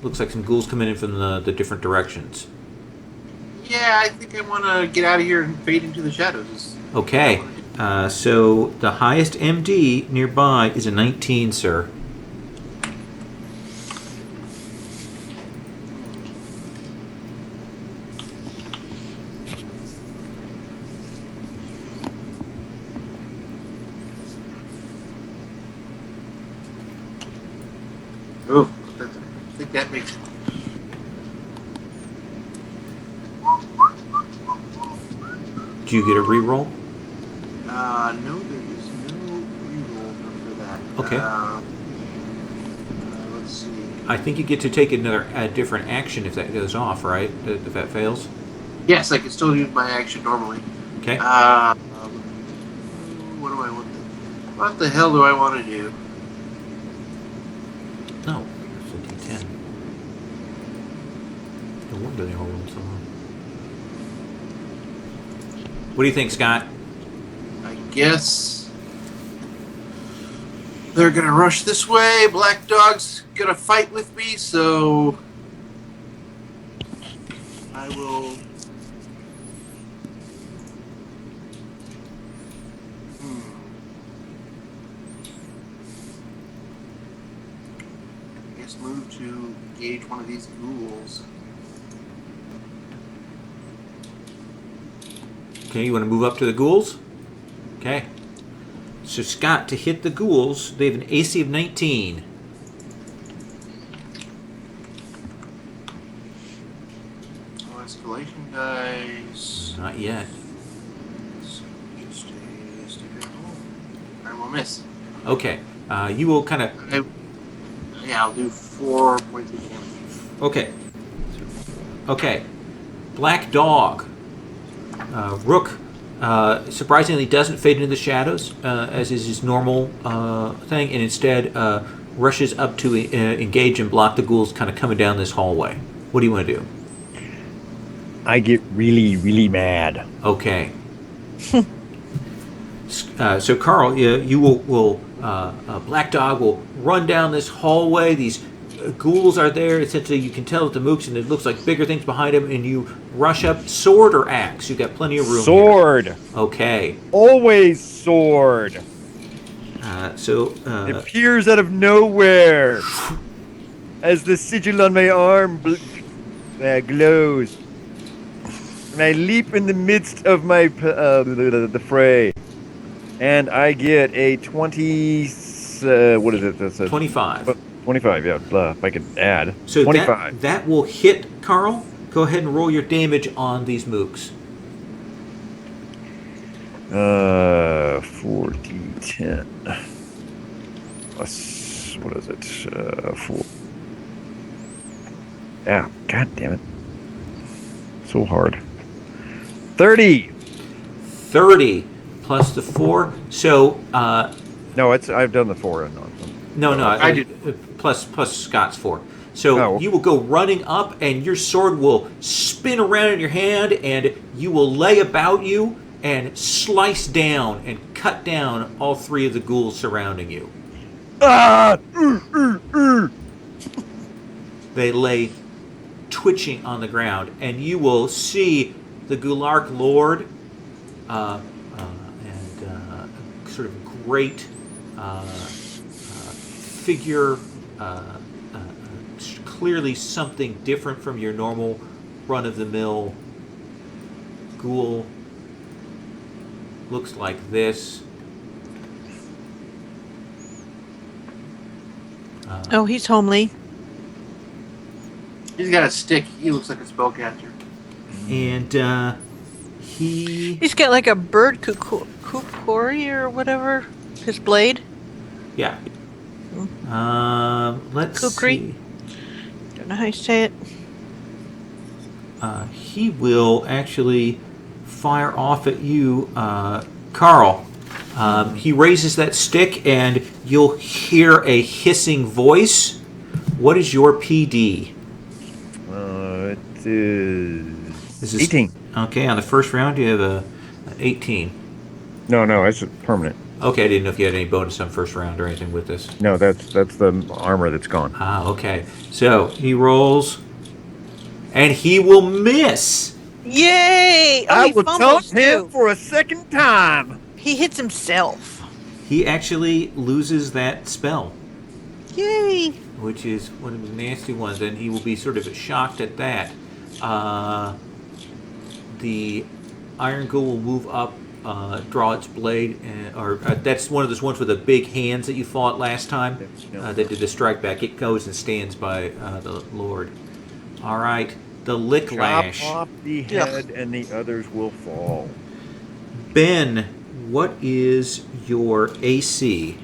Looks like some ghouls coming in from the different directions. Yeah, I think I want to get out of here and fade into the shadows. Okay. So the highest MD nearby is a 19, sir. Oh, I think that makes it. Do you get a reroll? No, there is no reroll for that. Okay. Let's see. I think you get to take a different action if that goes off, right? If that fails? Yes, I can still use my action normally. Okay. What do I want? What the hell do I want to do? No. It's a D10. No wonder they all rolled so low. What do you think, Scott? I guess they're gonna rush this way. Black Dog's gonna fight with me, so I will. I guess move to engage one of these ghouls. Okay, you want to move up to the ghouls? Okay. So Scott, to hit the ghouls, they have an AC of 19. Oh, escalation dice. Not yet. So just I will miss. Okay. You will kind of... Yeah, I'll do 4 points of damage. Okay. Okay. Black Dog. Rook surprisingly doesn't fade into the shadows, as is his normal thing, and instead rushes up to engage and block the ghouls kind of coming down this hallway. What do you want to do? I get really, really mad. Okay. So Carl, you will Black Dog will run down this hallway. These ghouls are there. Essentially, you can tell that the mooks, and it looks like bigger things behind him. And you rush up. Sword or axe? You've got plenty of room. Sword. Here. Okay. Always sword. It appears out of nowhere as the sigil on my arm glows, and I leap in the midst of my the fray, and I get a 20. What is it? That's a 25. 25. Yeah, if I could add. So 25. That will hit Carl. Go ahead and roll your damage on these mooks. 4d10 plus, what is it? 4. Yeah, god damn it. So hard. 30. plus the 4. So, No, I've done the 4 and no, I did. plus Scott's 4. So Oh. you will go running up, and your sword will spin around in your hand, and you will lay about you and slice down and cut down all 3 of the ghouls surrounding you. They lay twitching on the ground, and you will see the Goulark Lord and sort of great figure, clearly something different from your normal run-of-the-mill ghoul. Looks like this. Oh, he's homely. He's got a stick. He looks like a spellcaster. And He's got like a bird kukori or whatever. His blade. yeah. Let's Kukri? see. Don't know how you say it. He will actually fire off at you, Carl. He raises that stick, and you'll hear a hissing voice. What is your PD? It is 18. Okay, on the first round, you have an 18. No, it's permanent. Okay, I didn't know if you had any bonus on first round or anything with this. No, that's the armor that's gone. Okay. So he rolls, and he will miss. Yay! Oh, he fumbles too. for a second time. He hits himself. He actually loses that spell, Yay! which is one of the nasty ones, and he will be sort of shocked at that. The Iron Ghoul will move up, draw its blade, that's one of those ones with the big hands that you fought last time that did the strike back. It goes and stands by the Lord. All right, the Lick Lash. Chop off the head and the others will fall. Ben, what is your AC?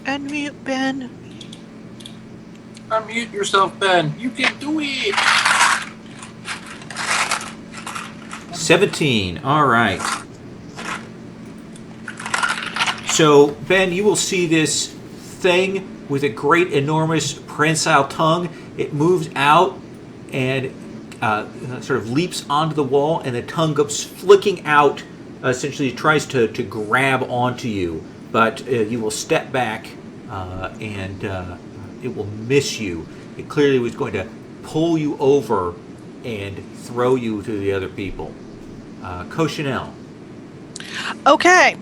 Unmute Ben. Unmute yourself, Ben. You can do it. 17. All right. So, Ben, you will see this thing with a great, enormous prehensile tongue. It moves out and sort of leaps onto the wall, and the tongue goes flicking out. Essentially, it tries to grab onto you, but you will step back, and it will miss you. It clearly was going to pull you over and throw you to the other people. Cochinelle. Okay.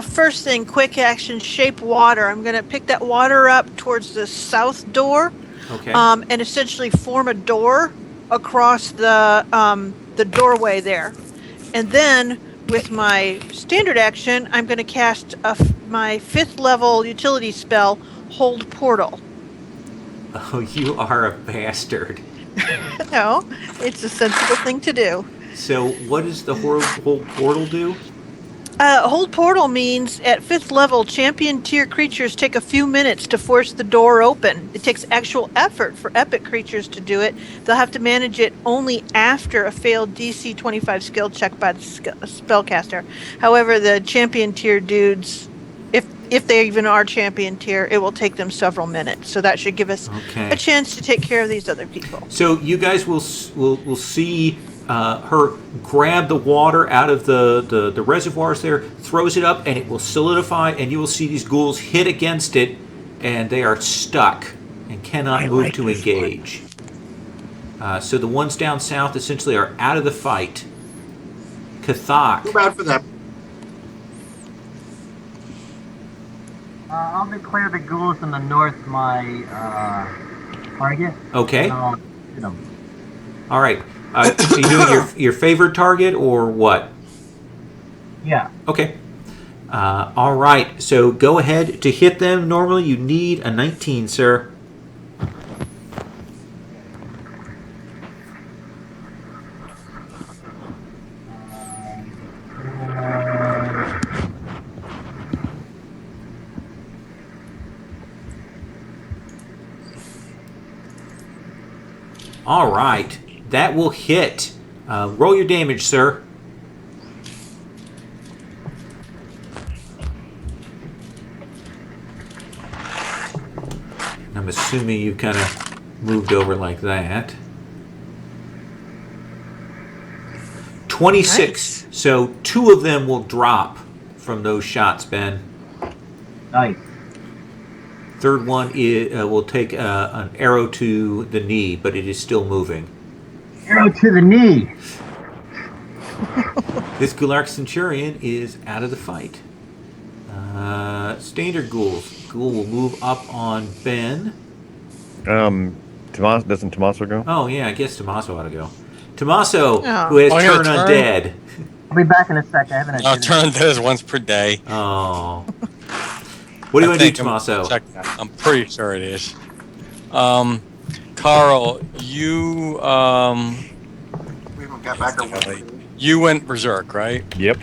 First thing, quick action, shape water. I'm going to pick that water up towards the south door. Okay. And essentially form a door across the doorway there. And then with my standard action, I'm going to cast my 5th level utility spell, Hold Portal. Oh, you are a bastard. No, it's a sensible thing to do. So, what does the Hold Portal do? Hold Portal means at 5th level, champion tier creatures take a few minutes to force the door open. It takes actual effort for epic creatures to do it. They'll have to manage it only after a failed DC 25 skill check by the spellcaster. However, the champion tier dudes, if they even are champion tier, it will take them several minutes. So that should give us a chance to take care of these other people. So you guys will see her grab the water out of the reservoirs there, throws it up, and it will solidify, and you will see these ghouls hit against it, and they are stuck and cannot move to engage. So the ones down south essentially are out of the fight. Kathak. Too bad for them. I'll declare the ghouls in the north my target. Okay. And I'll hit them. All right. Are you doing your favorite target or what? Yeah. Okay. All right. So go ahead to hit them. Normally you need a 19, sir. All right. that will hit. Roll your damage, sir. I'm assuming you kind of moved over like that. 26. Nice. So 2 of them will drop from those shots, Ben. Nice. Third one will take an arrow to the knee, but it is still moving. Arrow to the knee. This Goulark Centurion is out of the fight. Standard ghouls. Ghoul will move up on Ben. Doesn't Tommaso go? Oh, yeah, I guess Tommaso ought to go. Tommaso, Oh. who has Oh, turn yeah, turn. undead. I'll be back in a sec. I haven't had dinner. Turn this once per day. Oh. What do you want to do, Tommaso? Check that. I'm pretty sure it is. Carl, you We haven't got back on you went berserk, right? Yep.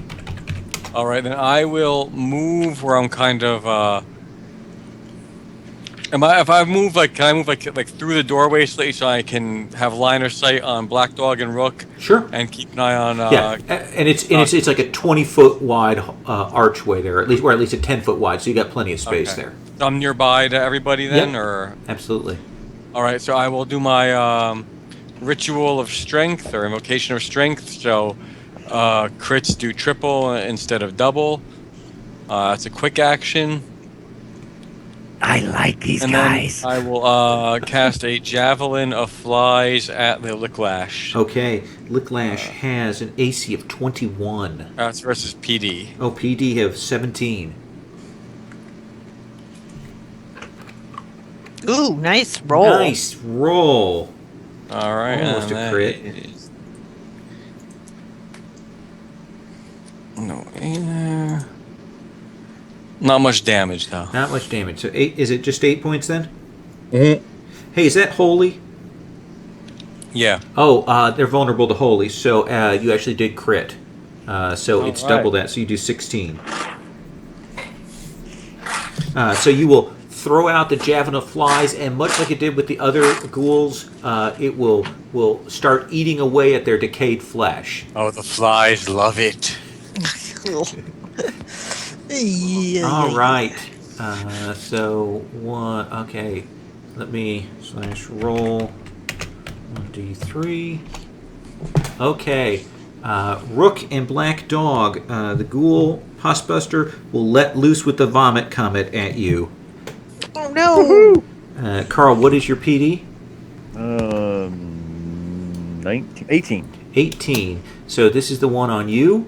All right, then I will move where I'm kind of. If I move can I move like through the doorway so I can have line of sight on Black Dog and Rook? Sure. And keep an eye on. Yeah, and it's like a 20-foot wide archway there, at least a 10-foot wide. So you got plenty of space Okay. there. So I'm nearby to everybody then, Yep. or Absolutely. all right. So I will do my ritual of strength or invocation of strength. So crits do triple instead of double. It's a quick action. I like these And guys. then I will cast a javelin of flies at the Licklash. Okay, Licklash has an AC of 21. That's versus PD. Oh, PD have 17. Ooh, nice roll. Nice roll. All right. Almost and a that crit. is- No, not much damage though. Not much damage. So 8. Is it just 8 points then? Mhm. Hey, is that holy? Yeah. Oh, they're vulnerable to holy. So you actually did crit. So it's All double right. that. So you do 16. So you will throw out the javelin of flies, and much like it did with the other ghouls, it will start eating away at their decayed flesh. Oh, the flies love it. Yeah, All yeah. right. So one. Okay. Let me /roll 1d3. Okay. Rook and Black Dog. The ghoul Pussbuster will let loose with the vomit comet at you. Oh no! Carl, what is your PD? 18. 18. So this is the one on you.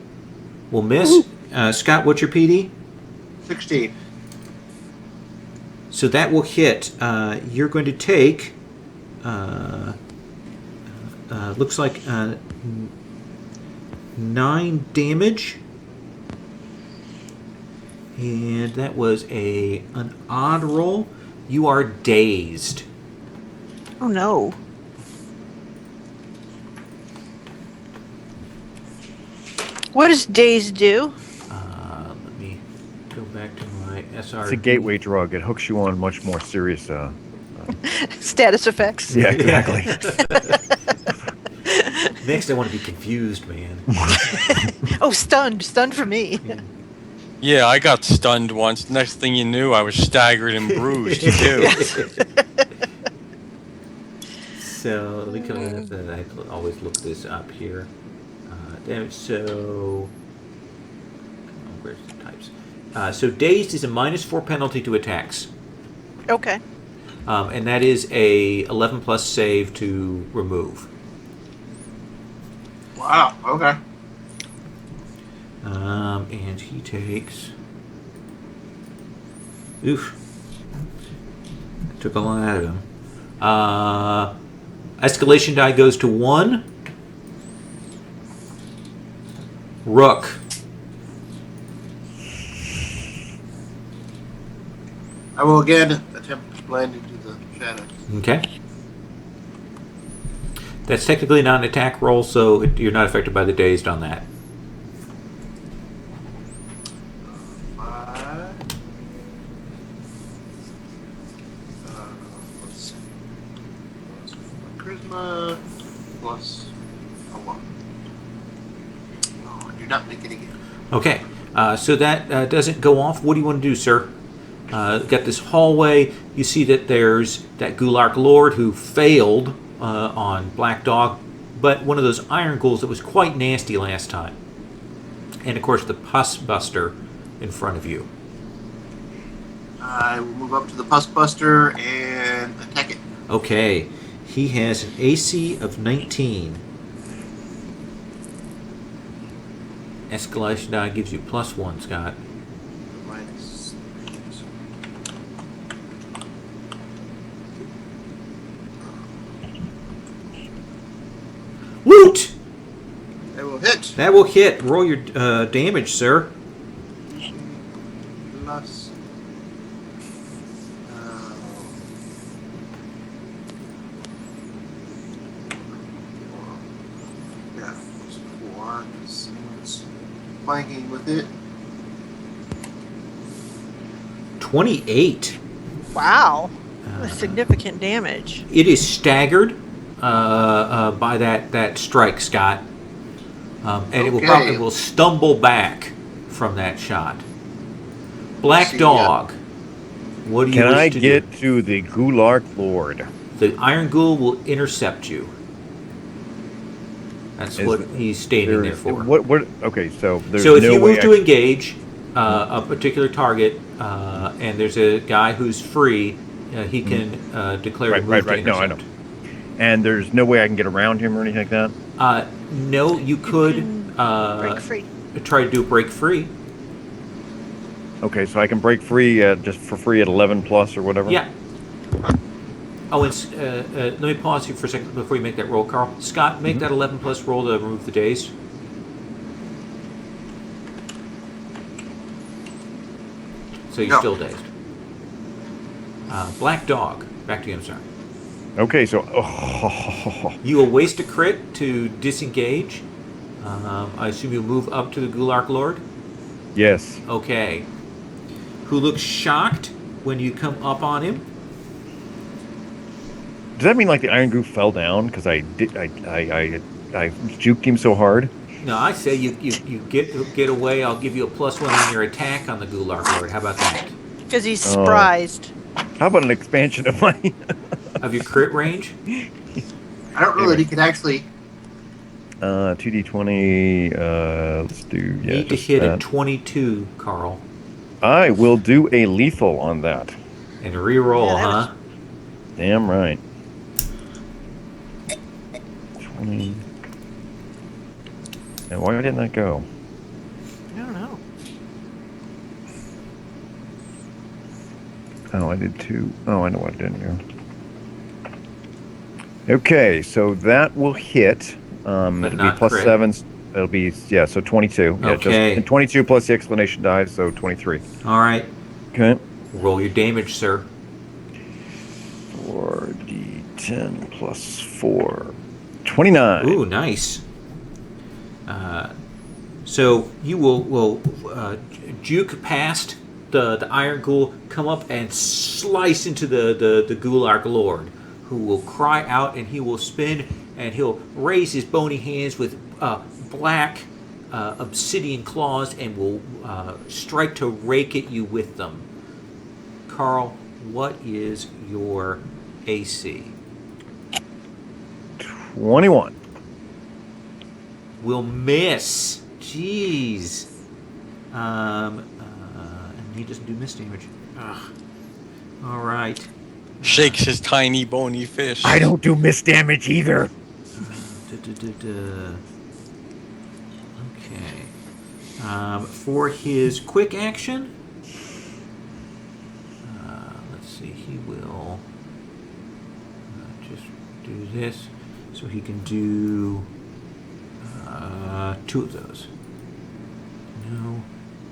Will miss. Scott, what's your PD? 16. So that will hit. You're going to take. Looks like 9 damage. And that was an odd roll. You are dazed. Oh no! What does daze do? Let me go back to my SR. It's a gateway drug. It hooks you on much more serious. Status effects. Yeah, exactly. Next, I want to be confused, man. Oh, stunned for me. Yeah, I got stunned once. Next thing you knew, I was staggered and bruised too. So let me come in. I have to always look this up here. Damage. So where's the types? So dazed is a -4 penalty to attacks, Okay. and that is a 11 plus save to remove. Wow. Okay. And he takes. Oof. Took a lot out of him. Escalation die goes to 1. Rook. I will again attempt to blend into the shadows. Okay. That's technically not an attack roll, so you're not affected by the dazed on that. 5. Let's see. Charisma. plus a 1. Oh, do not make it again. Okay, so that doesn't go off. What do you want to do, sir? Got this hallway. You see that there's that Goulark Lord who failed on Black Dog, but one of those iron ghouls that was quite nasty last time. And of course, the Pus Buster in front of you. I will move up to the Pus Buster and attack it. Okay, he has an AC of 19. Escalation die gives you +1, Scott. Minus. Woot! I will hit. That will hit. Roll your damage, sir. Plus. Yeah, plus 4. It's flanking with it. 28. Wow. That's significant damage. It is staggered by that strike, Scott. And it will Okay. probably will stumble back from that shot. Black See, Dog. What do you Can wish I to get do? to the Goulark Lord? The Iron Ghoul will intercept you. That's Is what it- he's standing there for. What? Okay, so there's So if no you way move to engage a particular target, and there's a guy who's free, he can declare Right, to move right, to right. No, I know. intercept. And there's no way I can get around him or anything like that? No, you could Break free. try to do a break free. Okay, so I can break free just for free at 11 plus or whatever? Yeah. Oh, and let me pause you for a second before you make that roll, Carl. Scott, make that 11 plus roll to remove the daze. So you're No. still dazed. Black Dog. Back to you, I'm sorry. Okay, so... You will waste a crit to disengage. I assume you'll move up to the Goulark Lord. yes. Okay. Who looks shocked when you come up on him. Does that mean like the Iron Group fell down because I juked him so hard? No, I say you get away. I'll give you a +1 on your attack on the Goulark Lord. How about that? Because he's Oh. surprised. How about an expansion of my... Of your crit range? I don't know that he could actually. 2d20, let's do... Yeah, Need to just hit a that. 22, Carl. I will do a lethal on that. And re-roll, Yeah, that was- huh? Damn right. 20... And why didn't that go? I don't know. Oh, I did 2. Oh, I know what I didn't do. Okay, so that will hit. It'll be not plus crit. 7. It'll be, yeah, so 22. Yeah, Okay. and 22 plus the explanation dies, so 23. All right. Okay. Roll your damage, sir. 4d10 plus 4. 29. Ooh, nice. So you will juke past the Iron Ghoul, come up and slice into the Goulark Lord, who will cry out, and he will spin, and he'll raise his bony hands with black obsidian claws and will strike to rake at you with them. Carl, what is your AC? 21. Will miss. Jeez. And he doesn't do miss damage. Ugh. All right. Shakes his tiny bony fish. I don't do miss damage either. Okay. For his quick action, let's see. He will just do this, so he can do 2 of those.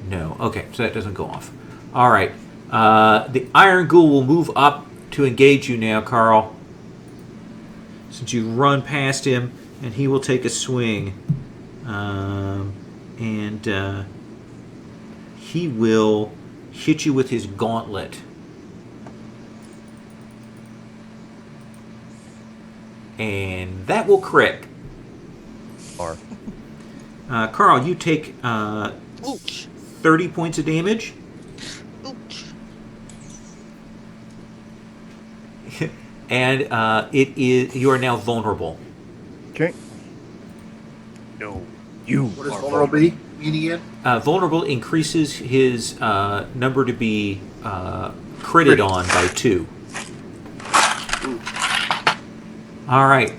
No. Okay, so that doesn't go off. All right. The Iron Ghoul will move up to engage you now, Carl. Since you run past him, and he will take a swing. And he will hit you with his gauntlet. And that will crit. Or Carl, you take Ouch. 30 points of damage. Ouch. And you are now vulnerable. okay. No, you What does are vulnerability mean again? Vulnerable increases his number to be critted on by 2. All right.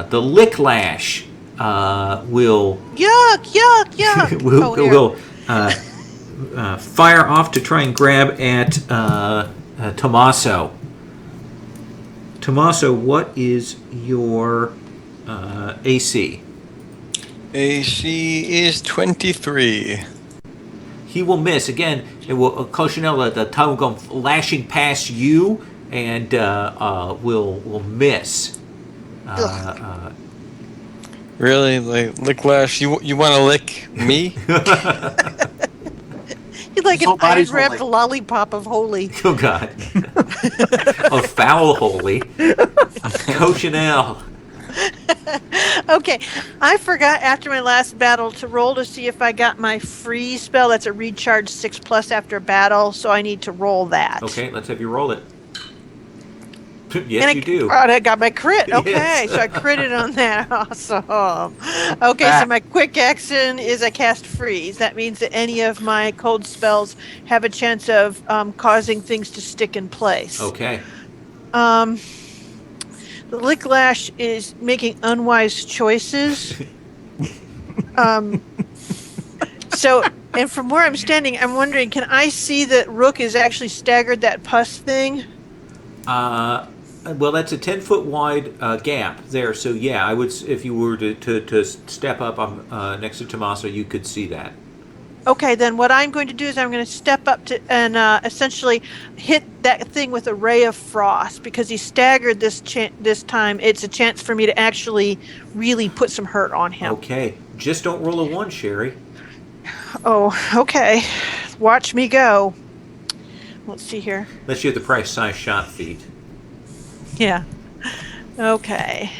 The Lick Lash will Yuck, yuck, yuck. will fire off to try and grab at Tommaso. Tommaso, what is your AC? AC is 23. He will miss again. It will Cochinelle the tongue will go lashing past you and will miss. Really? Like, lick lash? You want to lick me? He's like His whole an body's ice-wrapped holy. lollipop of holy. Oh God! A foul holy Cochinelle. Okay, I forgot after my last battle to roll to see if I got my free spell. That's a recharge 6+ after battle, so I need to roll that. Okay, let's have you roll it. Yes, And you do. I got my crit. Okay, Yes. so I critted on that. Awesome. Okay, so my quick action is I cast freeze. That means that any of my cold spells have a chance of causing things to stick in place. Okay. The Lick Lash is making unwise choices. So, and from where I'm standing, I'm wondering, can I see that Rook is actually staggered that pus thing? Well, that's a 10-foot wide gap there. So yeah, I would. If you were to step up next to Tommaso, you could see that. Okay, then what I'm going to do is I'm going to step up to and essentially hit that thing with a ray of frost because he staggered this time. It's a chance for me to actually really put some hurt on him. Okay. Just don't roll a 1, Sherry. Oh, okay. Watch me go. Let's see here. Unless you have the price size shot feat. Yeah. Okay.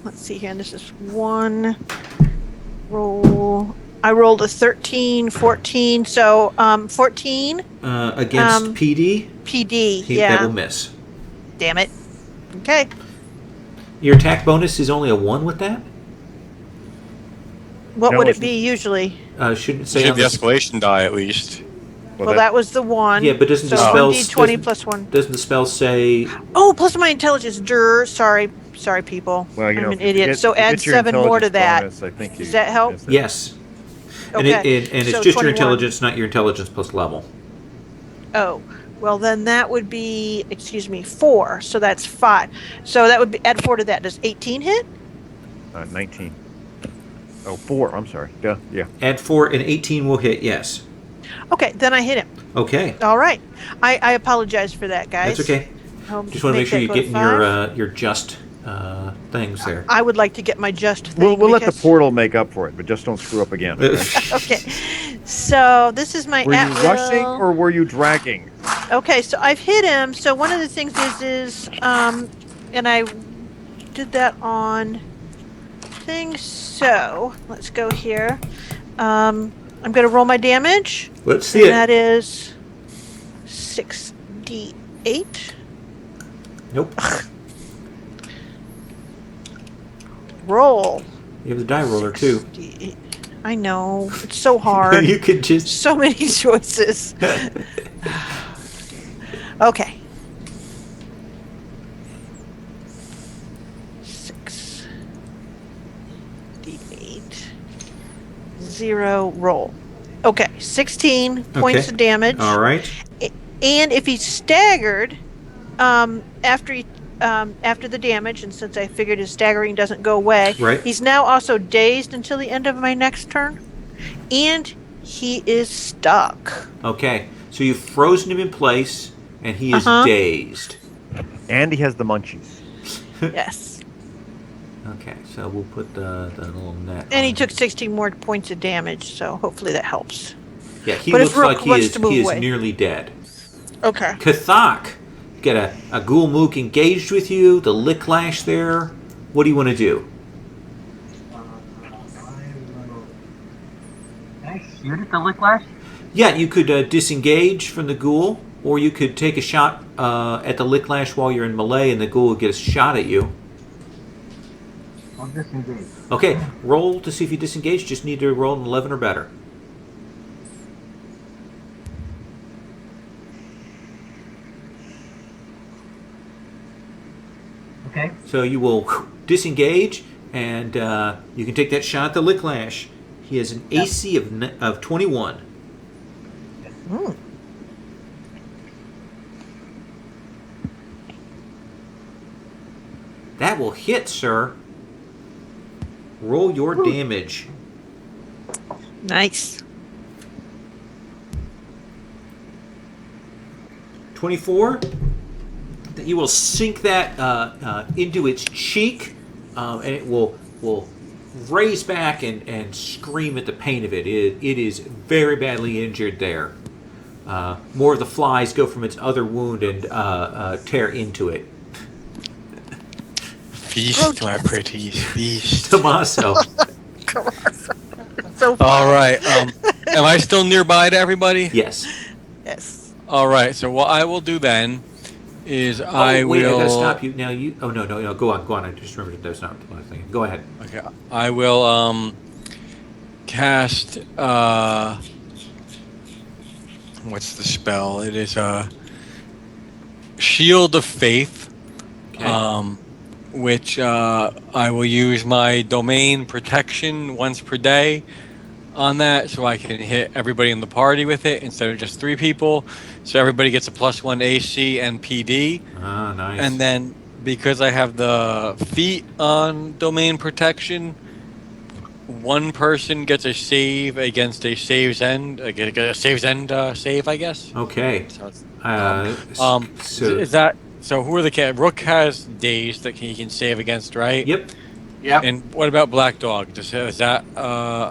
Let's see here. And this is one roll. I rolled a 13, 14. So 14. Against PD, PD. that Yeah. will miss. Damn it. Okay. Your attack bonus is only a 1 with that. What No, would it it's- be usually? Shouldn't You say have on the the escalation die at least. Well, that was the one. Yeah, but doesn't so the spell 1d20 plus 1. Doesn't the spell say? Oh, plus my intelligence. Sorry, people. Well, you I'm know, an if you idiot. get- So if you add get your 7 more to intelligence that. bonus, I think Does you that help? miss it. Yes. And Okay. and it's so just 21. your intelligence, not your intelligence plus level. Oh, well then that would be 4. So that's 5. So that would be add 4 to that. Does 18 hit? 19. Oh, 4. I'm sorry. Yeah. Add 4 and 18 will hit. Yes. Okay, then I hit him. Okay. All right. I apologize for that, guys. That's okay. I'll Just want to make sure that you're go to getting 5. your just things there. I would like to get my just thing. We'll let the because- portal make up for it, but just don't screw up again. Okay? Okay. So this is my Were you at rushing will. or were you dragging? Okay, so I've hit him. So one of the things is and I did that on things. So let's go here. I'm going to roll my damage. Let's see And it. that is 6d8. Nope. Roll. You have the die roller too. 6d8. I know. It's so hard. You could just. So many choices. Okay. 6d8. 0 roll. Okay, 16 points Okay. of damage. All right. And if he's staggered, after the damage, and since I figured his staggering doesn't go away, Right. he's now also dazed until the end of my next turn, and he is stuck. Okay. So you've frozen him in place, and he is Uh-huh. dazed. And he has the munchies. Yes, Okay. So we'll put the little net. and he on. took 16 more points of damage, so hopefully that helps. Yeah. He but if looks Rook like he wants is. to move He is away. nearly dead. Okay. Kathak, get a Ghoul Mook engaged with you. The Lick Lash there. What do you want to do? Can I shoot at the Licklash? Yeah, you could disengage from the ghoul, or you could take a shot at the Licklash while you're in melee, and the ghoul will get a shot at you. I'll disengage. Okay, roll to see if you disengage. Just need to roll an 11 or better. Okay. So you will disengage, and you can take that shot at the Licklash. He has an AC of 21. Hmm. That will hit, sir. Roll your damage. Nice. 24. You will sink that into its cheek, and it will raise back and scream at the pain of it. It is very badly injured there. More of the flies go from its other wound and tear into it. Feast, my pretties, feast. Tommaso. So All right. Am I still nearby to everybody? Yes. yes. All right. So what I will do then is I wait, will. I gotta stop you. Now you. Oh, no. Go on. I just remembered that's not the last thing. Go ahead. Okay. I will cast. What's the spell? It is Shield of Faith. Okay. Which I will use my domain protection once per day on that, so I can hit everybody in the party with it instead of just 3 people. So everybody gets a +1 AC and PD. Ah, nice. And then because I have the feat on domain protection, one person gets a save against a save's end. Get a save's end save, I guess. Okay. So it's, So is that so? Who are the Rook has dazed that he can save against, right? yep. Yep. And what about Black Dog? Does that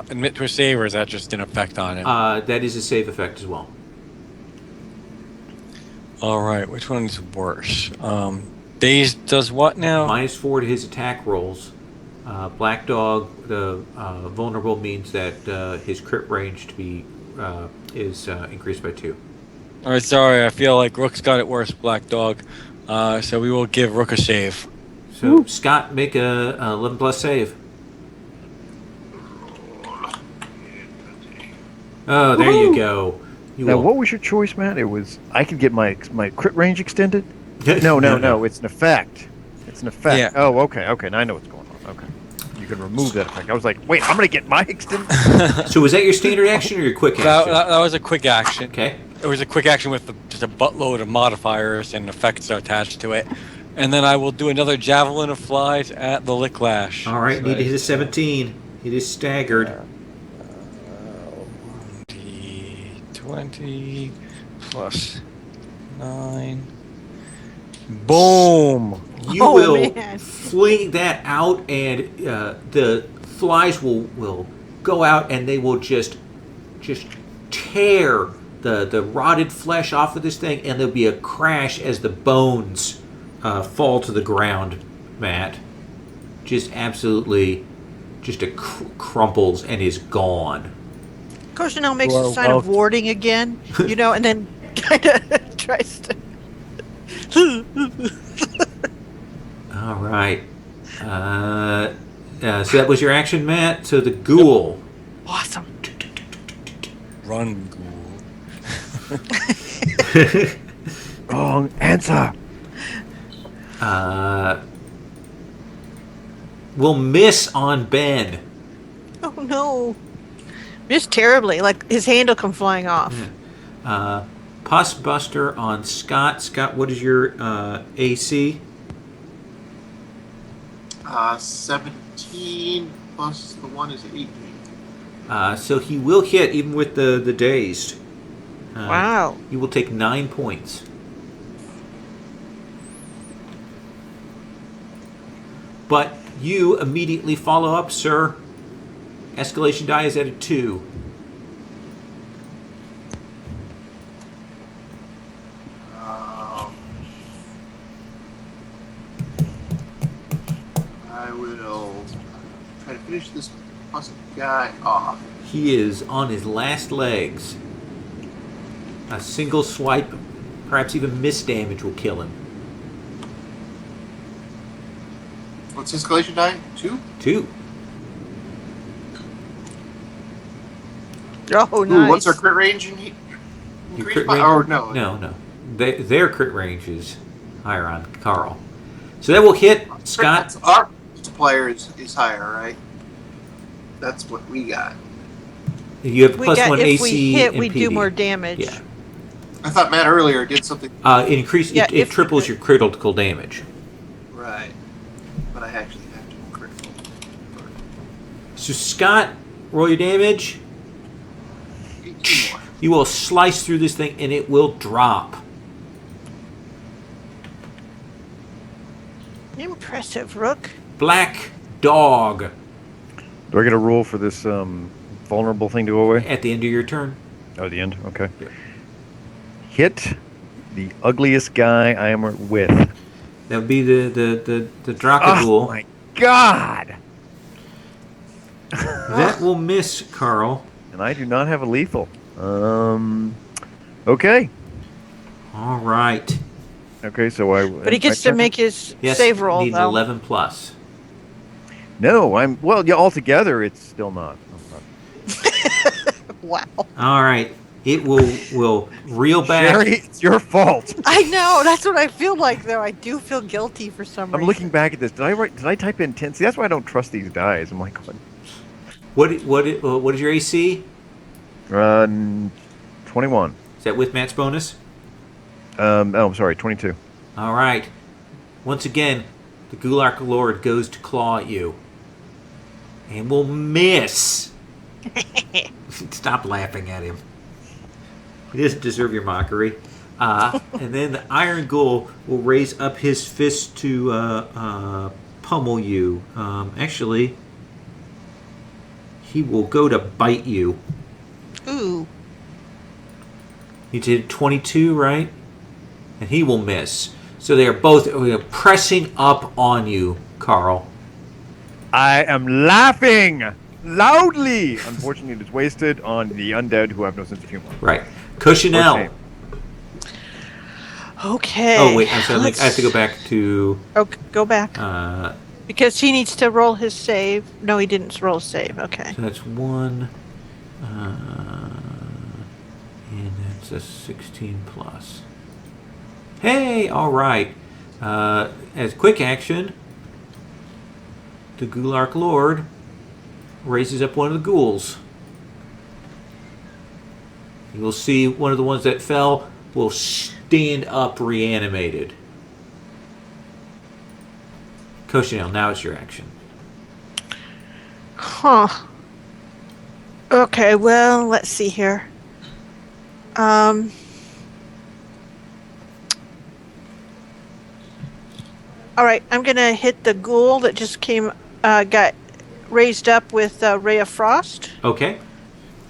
admit to a save, or is that just an effect on it? That is a save effect as well. All right, which one's worse? Dazed does what now? -4 to his attack rolls. Black Dog, the vulnerable means that his crit range to be is increased by 2. All right, sorry, I feel like Rook's got it worse. Black Dog. So we will give Rook a save. So Scott, make a 11 plus save. Oh, there you go. You Now, will- what was your choice, Matt? It was I could get my crit range extended. No. It's an effect. It's an effect. Yeah. Oh, okay. Now I know what's going on. Okay. You can remove that effect. I was like, wait, I'm gonna get my extended. So was that your standard action or your quick That, action? that was a quick action. Okay. It was a quick action with just a buttload of modifiers and effects attached to it. And then I will do another Javelin of Flies at the Licklash. All right. Need to hit a 17. It is staggered. D20 plus 9. Boom! You Oh, will man. fling that out, and the flies will go out, and they will just tear the rotted flesh off of this thing, and there'll be a crash as the bones fall to the ground. Matt, just absolutely, just crumples and is gone. Coronel makes Well, a sign of warding again, and then kind of tries to. All right. So that was your action, Matt. So the ghoul. Awesome. Run, Ghoul. Wrong answer. Will miss on Ben. Oh no. Missed terribly. Like his hand will come flying off. Pus Buster on Scott. Scott, what is your AC? 17 plus the 1 is 18. So he will hit even with the dazed. Wow. You will take 9 points. But you immediately follow up, sir. Escalation die is at a 2. I finish this puzzle guy off. He is on his last legs. A single swipe, perhaps even miss damage, will kill him. What's escalation die? 2? 2. Oh, Ooh, nice. what's our crit range in Your increase crit by? range- Or no. No. Their crit range is higher on Carl. So that will hit Scott. Our multiplier is higher, right? That's what we got. You have plus 1 if AC we hit, and we do PD. more damage. Yeah. I thought Matt earlier did something Increase. Yeah, it if- triples your critical damage. right, but I actually have to critical. So Scott, roll your damage. 18 more. You will slice through this thing and it will drop. Impressive, Rook. Black Dog Do I get a roll for this vulnerable thing to go away? at the end of your turn. Oh, the end? Okay. Yeah. Hit the ugliest guy I am with. That would be the Draka Oh, Ghoul. my God! That will miss, Carl. And I do not have a lethal. Okay. All right. Okay, so I... But he gets to make his Yes, save roll, need an though. 11 plus. No, well, yeah, altogether, it's still not. Wow. All right. It will reel back. Sherry, it's your fault. I know. That's what I feel like, though. I do feel guilty for some reason. I'm looking back at this. Did I type in 10? See, that's why I don't trust these dice. I'm like, What is your AC? 21. Is that with Matt's bonus? I'm sorry, 22. All right. Once again, the Ghoul Lord goes to claw at you. And will miss. Stop laughing at him. He doesn't deserve your mockery. And then the Iron Ghoul will raise up his fist to pummel you. Actually, he will go to bite you. Ooh. You did 22, right? And he will miss. So they are both pressing up on you, Carl. I am laughing loudly. Unfortunately, it is wasted on the undead who have no sense of humor. Right. Cushinel. shame. Okay. Oh, wait. I have to go back to... Oh, go back. So Because he needs to roll his save. No, he didn't roll a save. Okay. that's 1. And that's a 16 plus. Hey! All right. As quick action, the Ghoul Lord raises up one of the ghouls. You will see one of the ones that fell will stand up reanimated. Cochinelle, now it's your action. Huh. Okay, well, let's see here. All right, I'm gonna hit the ghoul that just got raised up with Ray of Frost. Okay.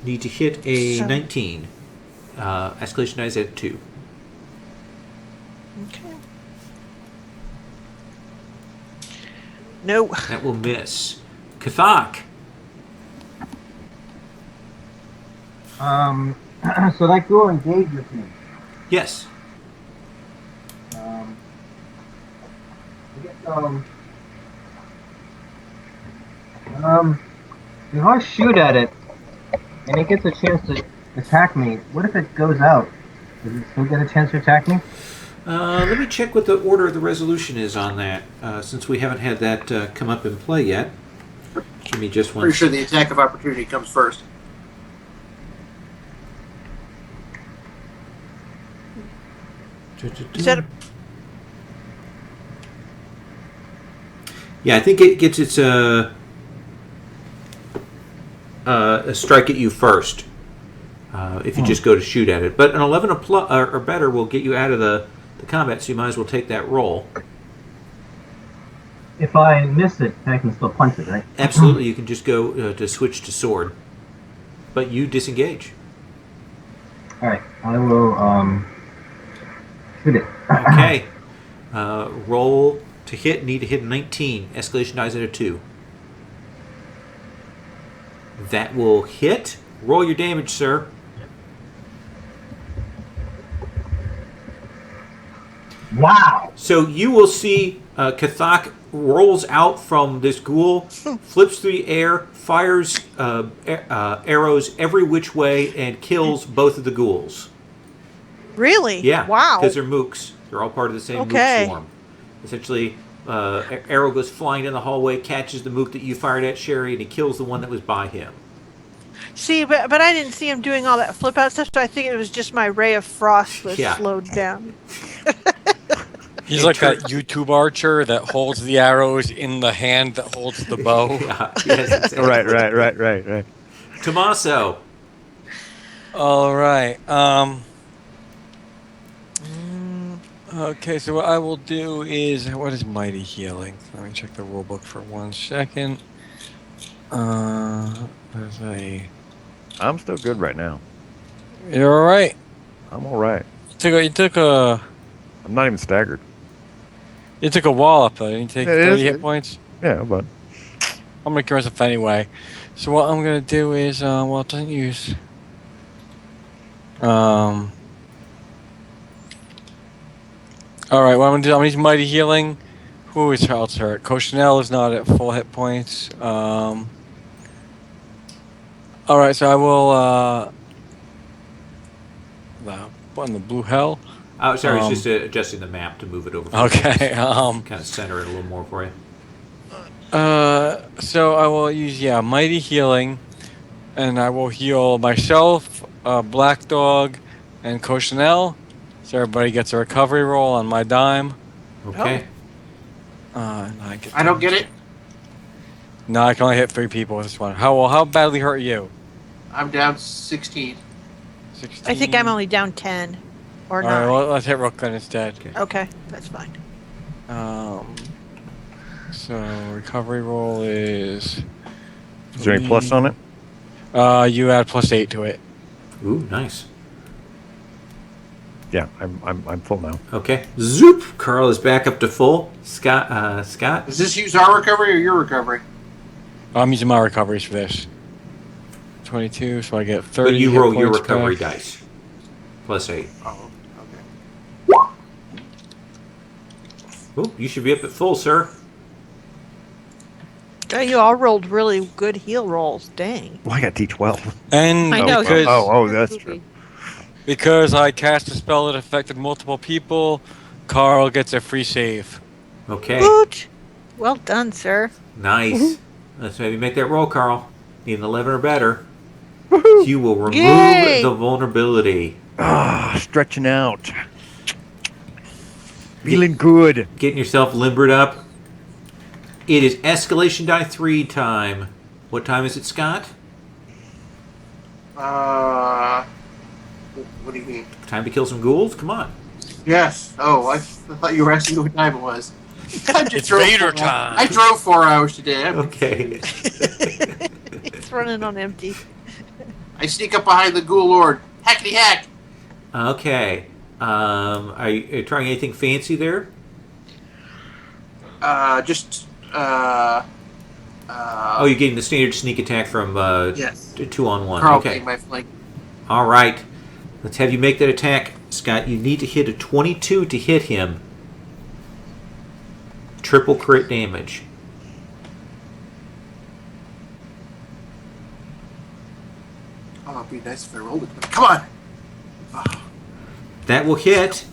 Need to hit a So- 19. Escalation die is at 2. Okay. No. That will miss. Kathak. So that ghoul engaged with me. Yes. I guess, if I shoot at it and it gets a chance to attack me, what if it goes out? Does it still get a chance to attack me? Let me check what the order of the resolution is on that, since we haven't had that come up in play yet. Give me just one. Pretty sure the attack of opportunity comes first. Is that Yeah, I think it gets its a strike at you first. If you just go to shoot at it, but an 11 or better will get you out of the combat, so you might as well take that roll. If I miss it, I can still punch it, right? Absolutely, you can just go to switch to sword, but you disengage. Alright, I will shoot it. Okay, roll to hit. Need to hit 19. Escalation dies at a 2. That will hit. Roll your damage, sir. Wow. So you will see Kathak rolls out from this ghoul, flips through the air, fires arrows every which way, and kills both of the ghouls. Really? Yeah. Wow. Because they're mooks. They're all part of the same mook Okay. swarm. Essentially, arrow goes flying in the hallway, catches the mook that you fired at, Sherry, and he kills the one that was by him. See, but I didn't see him doing all that flip out stuff, so I think it was just my ray of frost was Yeah. slowed down. He's like that YouTube archer that holds the arrows in the hand that holds the bow. Yeah, yes, exactly. Right. Tommaso. All right. Okay, so what I will do is, what is mighty healing? Let me check the rule book for 1 second. There's a. I'm still good right now. You're all right. I'm all right. You took a I'm not even staggered. wallop though. Didn't you take Yeah, it 30 is. hit points? Yeah, but I'm gonna cure myself anyway. So what I'm gonna do is, well, it doesn't use. All right, what I'm gonna do, I'm gonna use mighty healing. Who is else hurt? Chanel is not at full hit points. All right, so I will. The blue hell. Oh, sorry, it's just adjusting the map to move it over. Okay. Kind of center it a little more for you. So I will use mighty healing, and I will heal myself, Black Dog, and Chanel. So everybody gets a recovery roll on my dime. Okay. And I don't get it. No, I can only hit 3 people with this one. How badly hurt are you? I'm down 16. 16. I think I'm only down 10 or All 9. right, well, let's hit Rookgun instead. Okay, that's fine. So recovery roll is. is there any plus on it? You add +8 to it. Ooh, nice. Yeah, I'm full now. Okay. Zoop! Carl is back up to full. Scott? Does this use our recovery or your recovery? I'm using my recoveries for this. 22, so I get 30. But you hit roll your points recovery back. dice. +8. Oh, okay. Ooh, you should be up at full, sir. You all rolled really good heal rolls. Dang. Well, I got D12. And I know. because, That's true. because I cast a spell that affected multiple people, Carl gets a free save. Okay. Woot! Well done, sir. Nice. Let's maybe make that roll, Carl. Need an 11 or better. You will remove Yay! the vulnerability. Stretching out. Feeling good. Getting yourself limbered up. It is escalation die 3 time. What time is it, Scott? What do you mean? Time to kill some ghouls? Come on. Yes. Oh, I thought you were asking what time it was. I just It's drove Vader 4 time. I drove 4 hours today. Okay. It's running on empty. I sneak up behind the ghoul lord. Hackety hack. Okay. Are you trying anything fancy there? Just. Oh, you're getting the standard sneak attack from Yes. 2-on-1. Carl Okay. came my flank. All right. Let's have you make that attack, Scott. You need to hit a 22 to hit him. Triple crit damage. Oh, it'd be nice if I rolled it. Come on. Oh, That will hit.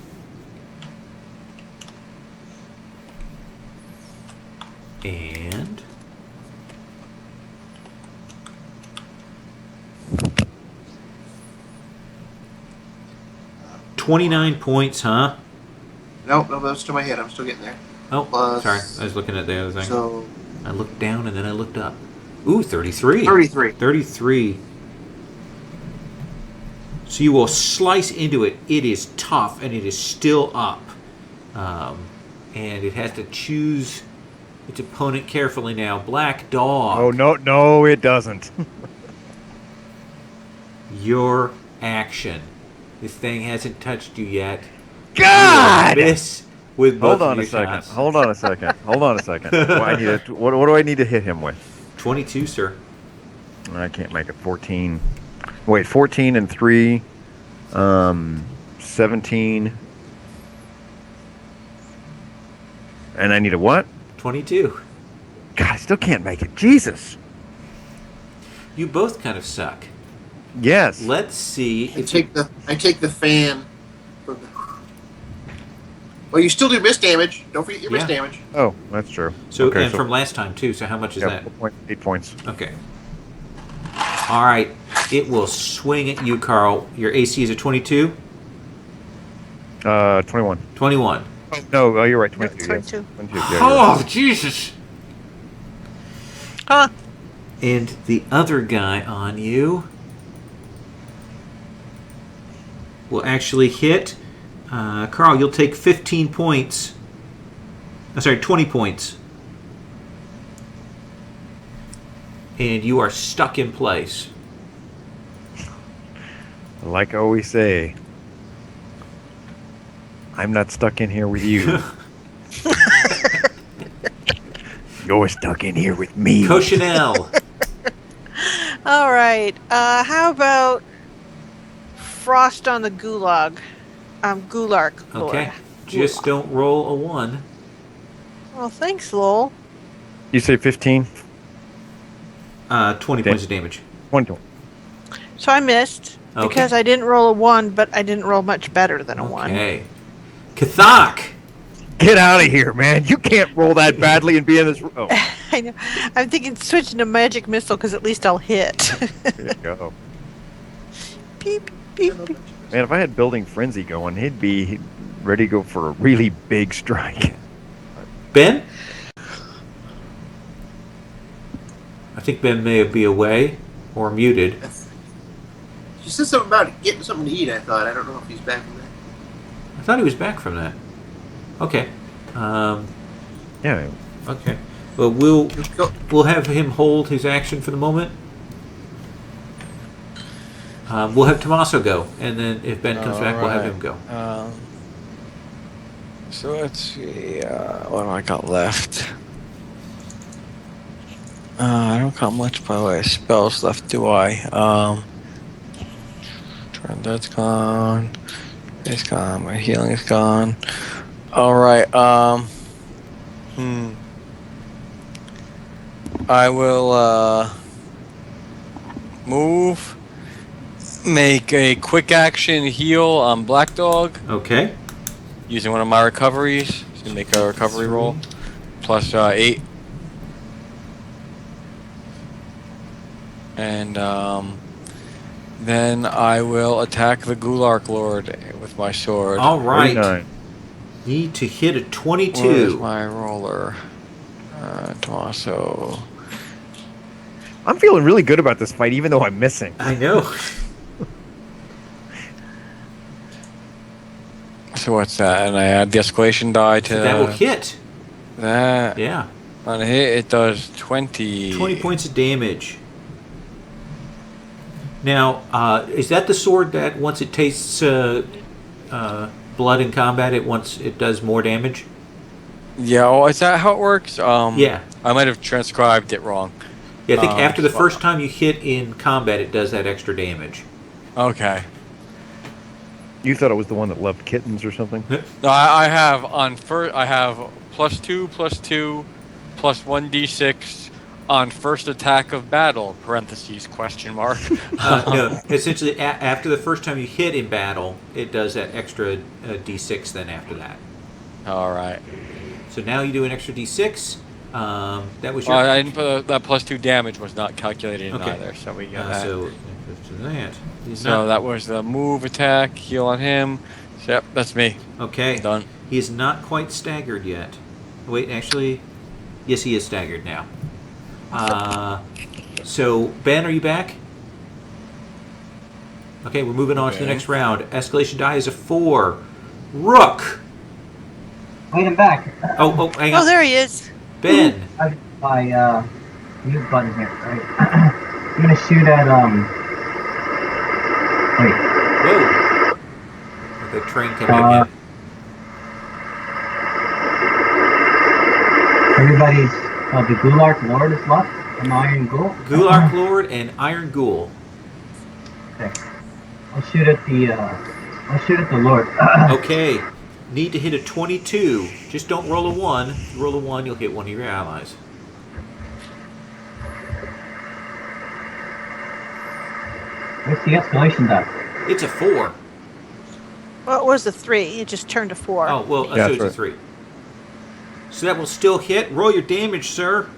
And 29 points, huh? no, that's to my head. I'm still getting there. Oh, Plus- sorry. I was looking at the other thing. So, I looked down and then I looked up. Ooh, 33. 33. 33. So you will slice into it. It is tough and it is still up. And it has to choose its opponent carefully now. Black Dog. Oh, no, it doesn't. Your action. This thing hasn't touched you yet. God! You will miss with both Hold on of a your second. shots. Hold on a second. What do I need to hit him with? 22, sir. I can't make it. 14. Wait, 14 and 3. 17. And I need a what? 22. God, I still can't make it. Jesus. You both kind of suck. Yes. Let's see I if take the fan from the. Well, you still do miss damage. Don't forget your miss Yeah. damage. Oh, that's true. so okay, and from last time too. So how much is that? 8 points. Okay. All right. It will swing at you, Carl. Your AC is a 22. 21. 21. Oh, no, you're right. 22. No, yes. 22. 22. Yeah, you're right. Oh, Jesus! Huh. And the other guy on you will actually hit. Carl, you'll take 15 points. Sorry, 20 points. And you are stuck in place. Like I always say, I'm not stuck in here with you. You're stuck in here with me. Cochinelle. All right. How about frost on the gulag? Gulark. Lord. Okay. Just don't roll a 1. Well, thanks, Lowell. You say 15? 20 points of damage. 20. So I missed Okay. because I didn't roll a 1, but I didn't roll much better than a 1. Okay. Kathak! Get out of here, man. You can't roll that badly and be in this room. Oh, I know. I'm thinking switching to magic missile because at least I'll hit. there you go. Beep, beep, beep. Man, if I had Building Frenzy going, he'd be ready to go for a really big strike. Ben? I think Ben may be away or muted. She said something about getting something to eat. I thought. I don't know if he's back from that. I thought he was back from that. Okay. Yeah. Okay. Well, we'll Go. we'll have him hold his action for the moment. We'll have Tommaso go, and then if Ben comes back, we'll have him go. So let's see. What do I got left? I don't got much by the way of spells left, do I? That's gone. It's gone. My healing is gone. All right. I will move. Make a quick action heal on Black Dog Okay. using one of my recoveries. So make a recovery roll. Plus 8. And then I will attack the Gulark Lord with my sword. All right. 39. Need to hit a Where's 22. my roller? Tommaso. I'm feeling really good about this fight, even though I'm missing. I know. So what's that? And I add the escalation die to That will hit. that. Yeah. On a hit, it does 20. 20 points of damage. Now, is that the sword that once it tastes blood in combat, it does more damage? Yeah, oh, is that how it works? Yeah. I might have transcribed it wrong. Yeah, I think after the well- first time you hit in combat, it does that extra damage. Okay. You thought it was the one that loved kittens or something? No, I have on first. I have +2, +2, plus 1d6 on first attack of battle. (Parentheses question mark). No, essentially, after the first time you hit in battle, it does that extra d6 then after that. All right. So now you do an extra d6. That was your... Well, I didn't put that +2 damage was not calculated in Okay. either, so we got that. So that. He's So not, that was the move, attack, heal on him. So, yep, that's me. okay. Done. He is not quite staggered yet. Wait, actually, yes, he is staggered now. So, Ben, are you back? Okay, we're moving on to the Okay. next round. Escalation die is a 4. Rook! Wait, I'm back. Oh, hang Oh, on. there he is. Ben! I my mute button here. Right. I'm gonna shoot at Wait. Whoa! The train coming in. Everybody's the Gulark Lord is left. An iron ghoul. Ghoul Arc Lord and Iron Ghoul. Okay. I'll shoot at the. I'll shoot at the Lord. Okay. Need to hit a 22. Just don't roll a 1. If you roll a 1, you'll hit one of your allies. What's the escalation die? It's a 4. Well, it was a 3. It just turned to 4. Oh, well, Yeah, so it's that's a 3. So that will still hit. Roll your damage, sir.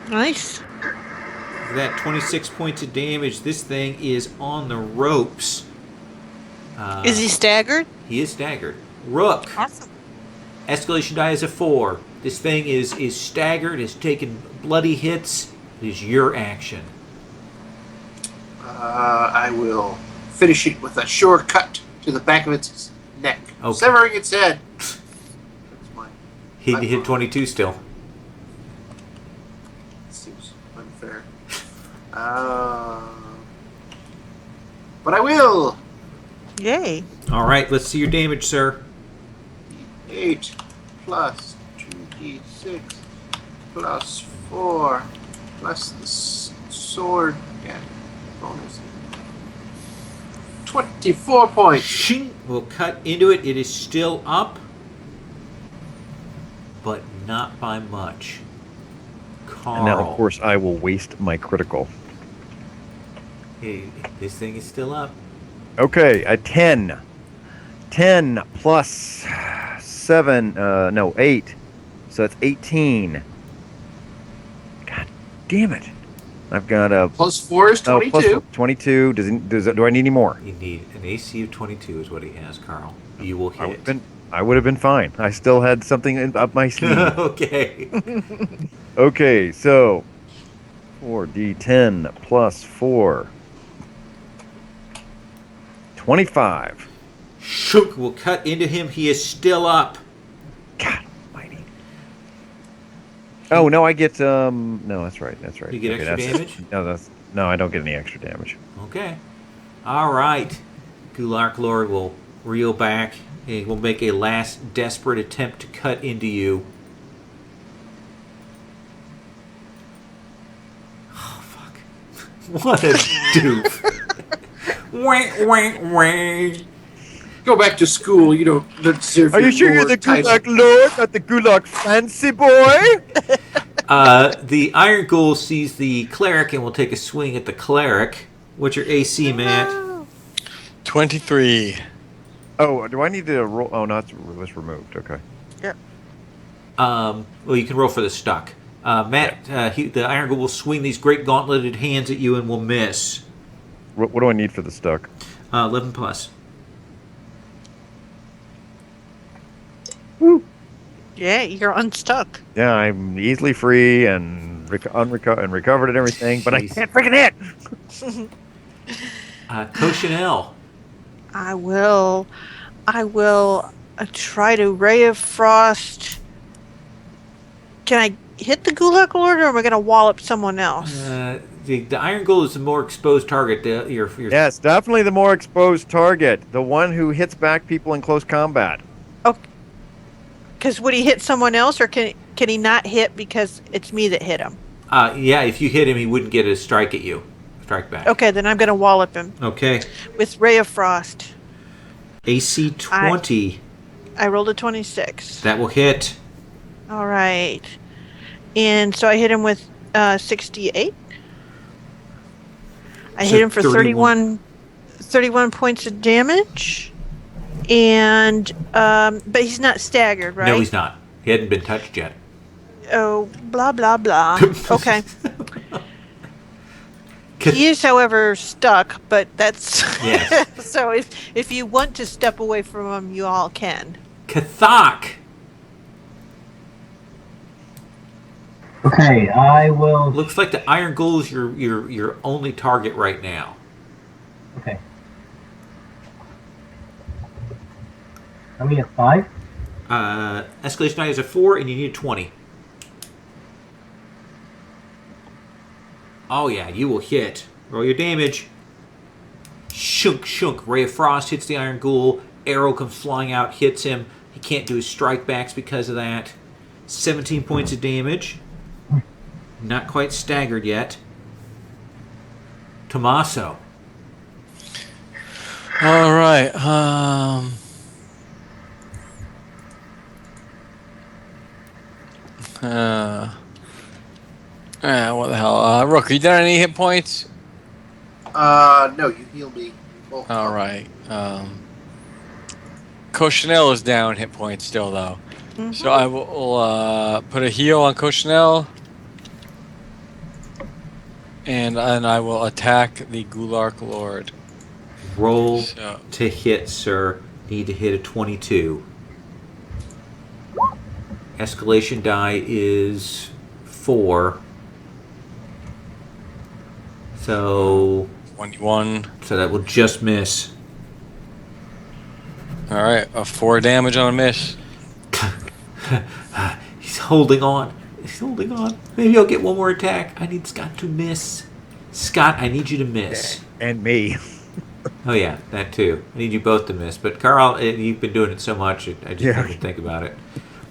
Nice. For that 26 points of damage, this thing is on the ropes. Is he staggered? He is staggered. Rook. Awesome. Escalation die is a 4. This thing is staggered, is taking bloody hits. It is your action. I will finish it with a sure cut to the back of its neck, Okay. severing its head. That's mine. He hit 22 still. Seems unfair. But I will. Yay. All right, let's see your damage, sir. 8 plus 2d6 plus 4 plus the sword and bonus. 24 points. Shing. We'll cut into it. It is still up, but not by much. Carl. And now, of course, I will waste my critical. Hey, this thing is still up. Okay, a 10. 10 plus 7, 8. So that's 18. God damn it. I've got a... Plus 4 is 22. plus 22. Do I need any more? You need an AC of 22 is what he has, Carl. You will hit. I would have been fine. I still had something up my sleeve. Okay. Okay, so 4d10 plus 4. 25. Shook will cut into him. He is still up. God almighty. Oh, no, I get, no, that's right. You get extra damage? No, I don't get any extra damage. Okay. All right. Gulark Lord will reel back. He will make a last desperate attempt to cut into you. Oh, fuck. What a doof. Wah, wah, wah. Go back to school. You don't deserve Are you your sure you're lord the title. Gulak Lord, not the Gulak Fancy Boy? The Iron Ghoul sees the cleric and will take a swing at the cleric. What's your AC, Matt? 23. Oh, do I need to roll? Oh, no, it's removed. Okay. Yep. Well, you can roll for the stuck. Matt, the Iron Ghoul will swing these great gauntleted hands at you and will miss. What do I need for the stuck? 11 plus. Woo. Yeah, you're unstuck. Yeah, I'm easily free and recovered and everything, but I Jeez. can't freaking hit. Cochinelle. I will try to Ray of Frost. Can I hit the Gulak Lord, or am I going to wallop someone else? The Iron Ghoul is the more exposed target. Your Yes, definitely the more exposed target. The one who hits back people in close combat. Because would he hit someone else, or can he not hit because it's me that hit him? Yeah, if you hit him, he wouldn't get a strike at you. Strike back. Okay, then I'm going to wallop him Okay. with Ray of Frost. AC 20. I rolled a 26. That will hit. All right. And so I hit him with 68. I So hit him for 31. 31 points of damage. And but he's not staggered, right? No, he's not. He hadn't been touched yet. Oh, blah blah blah. Okay. He is, however, stuck, but that's Yes. so if you want to step away from him, you all can. Kathak. Okay, I will. Looks like the Iron Ghoul is your only target right now. Okay. Are we at 5? Escalation die is a 4, and you need a 20. Oh yeah, you will hit. Roll your damage. Shunk, shunk. Ray of Frost hits the Iron Ghoul. Arrow comes flying out, hits him. He can't do his strike backs because of that. 17 points of damage. Not quite staggered yet. Tommaso. All right. What the hell? Rook, you done any hit points? No, you heal me. Well, All right. Cochinelle is down hit points still, though. Mhm. So I will put a heal on Cochinelle. And I will attack the Goulark Lord. Roll So, to hit, sir. Need to hit a 22. Escalation die is 4. So 21. that will just miss. All right, a 4 damage on a miss. He's holding on. He's holding on. Maybe I'll get one more attack. I need Scott to miss. Scott, I need you to miss. And me. Oh yeah, that too. I need you both to miss. But Carl, you've been doing it so much, I just Yeah. didn't think about it.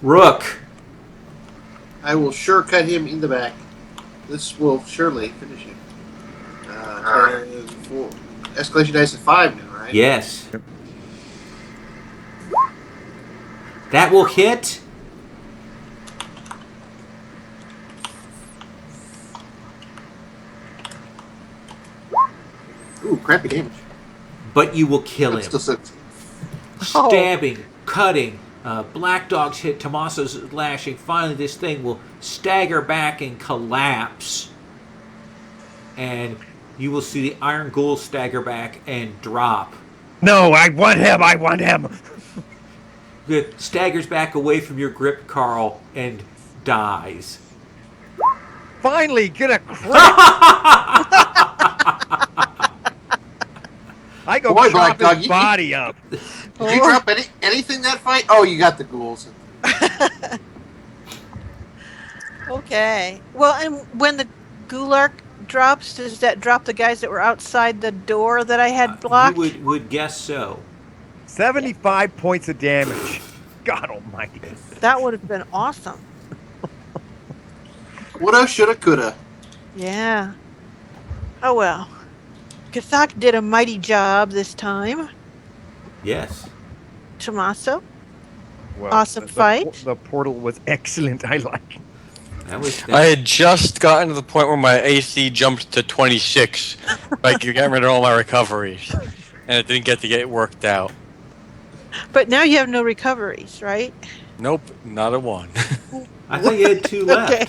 Rook. I will sure cut him in the back. This will surely finish him. 10, 4. Escalation dice at 5 now, right? Yes. That will hit. Ooh, crappy damage. But you will kill That's him. still 6. Oh. Stabbing, cutting. Black Dog's hit. Tommaso's lashing. Finally, this thing will stagger back and collapse. And you will see the Iron Ghoul stagger back and drop. No, I want him. I want him. It staggers back away from your grip, Carl, and dies. Finally, get a crit. I go Boy, chop Black Dog, his you- body up. Did you drop anything that fight? Oh, you got the ghouls. Okay. Well, and when the Goulark drops, does that drop the guys that were outside the door that I had blocked? You would guess so. 75 points of damage. God almighty. That would have been awesome. Woulda, shoulda, coulda. Yeah. Oh well. Kathak did a mighty job this time. Yes. Tommaso. Well, Awesome fight. The portal was excellent. I like it. That was. I had just gotten to the point where my AC jumped to 26. Like, you're getting rid of all my recoveries. And it didn't get to get worked out. But now you have no recoveries, right? Nope, not a one. I thought you had 2 left. Okay.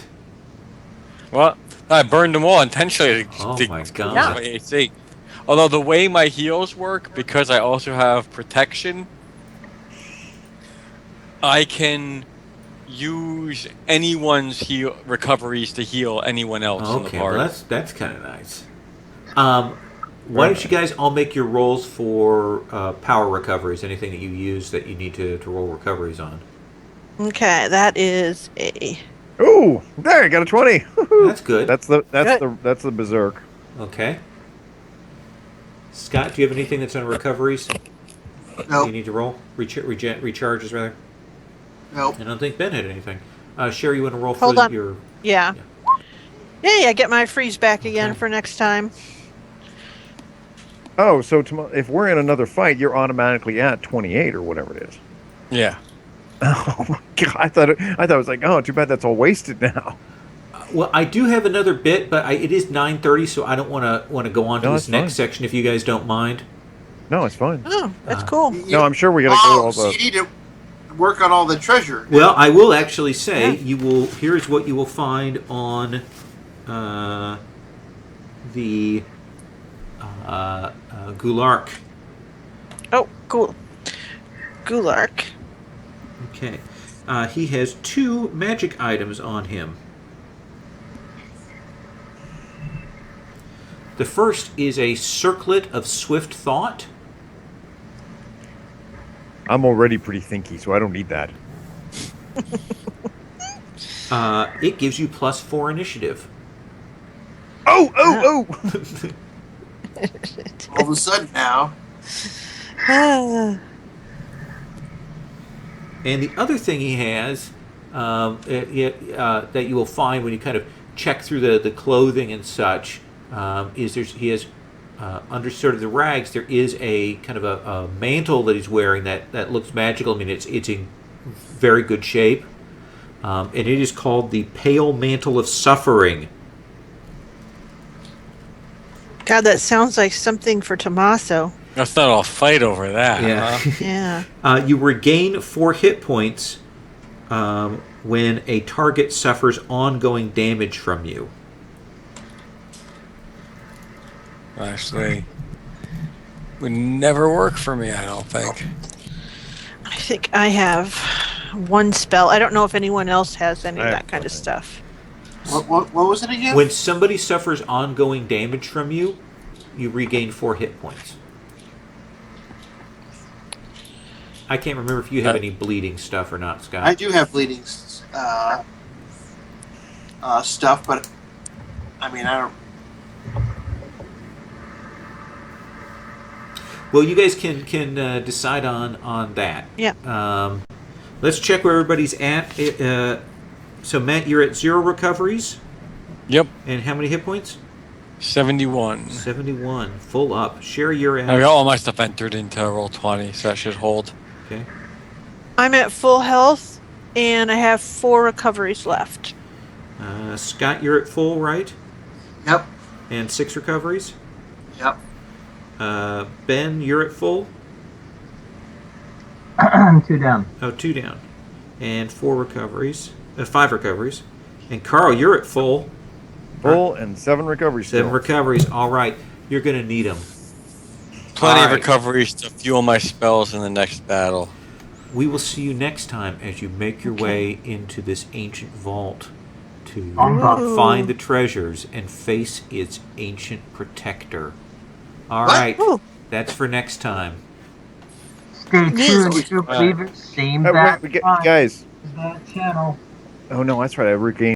Well, I burned them all intentionally Oh to my increase God. my AC. Although the way my heals work, because I also have protection, I can use anyone's recoveries to heal anyone else in the Okay, party. well that's kind of nice. Why don't you guys all make your rolls for power recoveries? Anything that you use that you need to roll recoveries on. Okay, that is a. Ooh, there, you got a 20. That's good. That's the berserk. Okay. Scott, do you have anything that's on recoveries? Nope. You need to roll recharges rather. Nope. I don't think Ben had anything. Sherry, you want to roll Hold for on. your? Yeah. Yeah, get my freeze back again Okay. for next time. Oh, so if we're in another fight, you're automatically at 28 or whatever it is. Yeah. Oh my god! I thought it was like, oh, too bad that's all wasted now. Well, I do have another bit, but it is 9:30, so I don't want to go on to No, this that's next fine. section if you guys don't mind. No, it's fine. Oh, that's cool. No, I'm sure we gotta go to all So the. you need to work on all the treasure. Well, I will actually say Yeah. you will. Here's what you will find on the Goulark. Oh, cool. Goulark. Okay, he has 2 magic items on him. The first is a circlet of swift thought. I'm already pretty thinky, so I don't need that. It gives you +4 initiative. Oh! All of a sudden now, And the other thing he has that you will find when you kind of check through the clothing and such is he has under sort of the rags there is a kind of a mantle that he's wearing that looks magical. I mean it's in very good shape, and it is called the Pale Mantle of Suffering. God, that sounds like something for Tommaso. Let's not all fight over that. Yeah. Huh? Yeah. You regain 4 hit points when a target suffers ongoing damage from you. Actually, would never work for me, I don't think. I think I have one spell. I don't know if anyone else has any of I that have kind of nothing. stuff. What was it again? When somebody suffers ongoing damage from you, you regain 4 hit points. I can't remember if you have any bleeding stuff or not, Scott. I do have bleeding stuff, but I mean, I don't. Well, you guys can decide on that. Yeah. Let's check where everybody's at. So, Matt, you're at 0 recoveries. Yep, And how many hit points? 71. 71. Full up. Sherry, you're at... I got all my stuff entered into Roll20, so that should hold. Okay. I'm at full health, and I have 4 recoveries left. Scott, you're at full, right? Yep. And 6 recoveries. Yep. Ben, you're at full. 2 down. Oh, 2 down. And 4 recoveries. 5 recoveries. And Carl, you're at full. Full and 7 recoveries. 7 still. recoveries. All right. You're going to need them. Plenty All of right. recoveries to fuel my spells in the next battle. We will see you next time as you make your way into this ancient vault to Ooh. find the treasures and face its ancient protector. All What? right. Ooh. That's for next time. Stay tuned, Yes. true believers. Same Oh, bat wait, time, guys. that channel. Oh no, that's right. I regained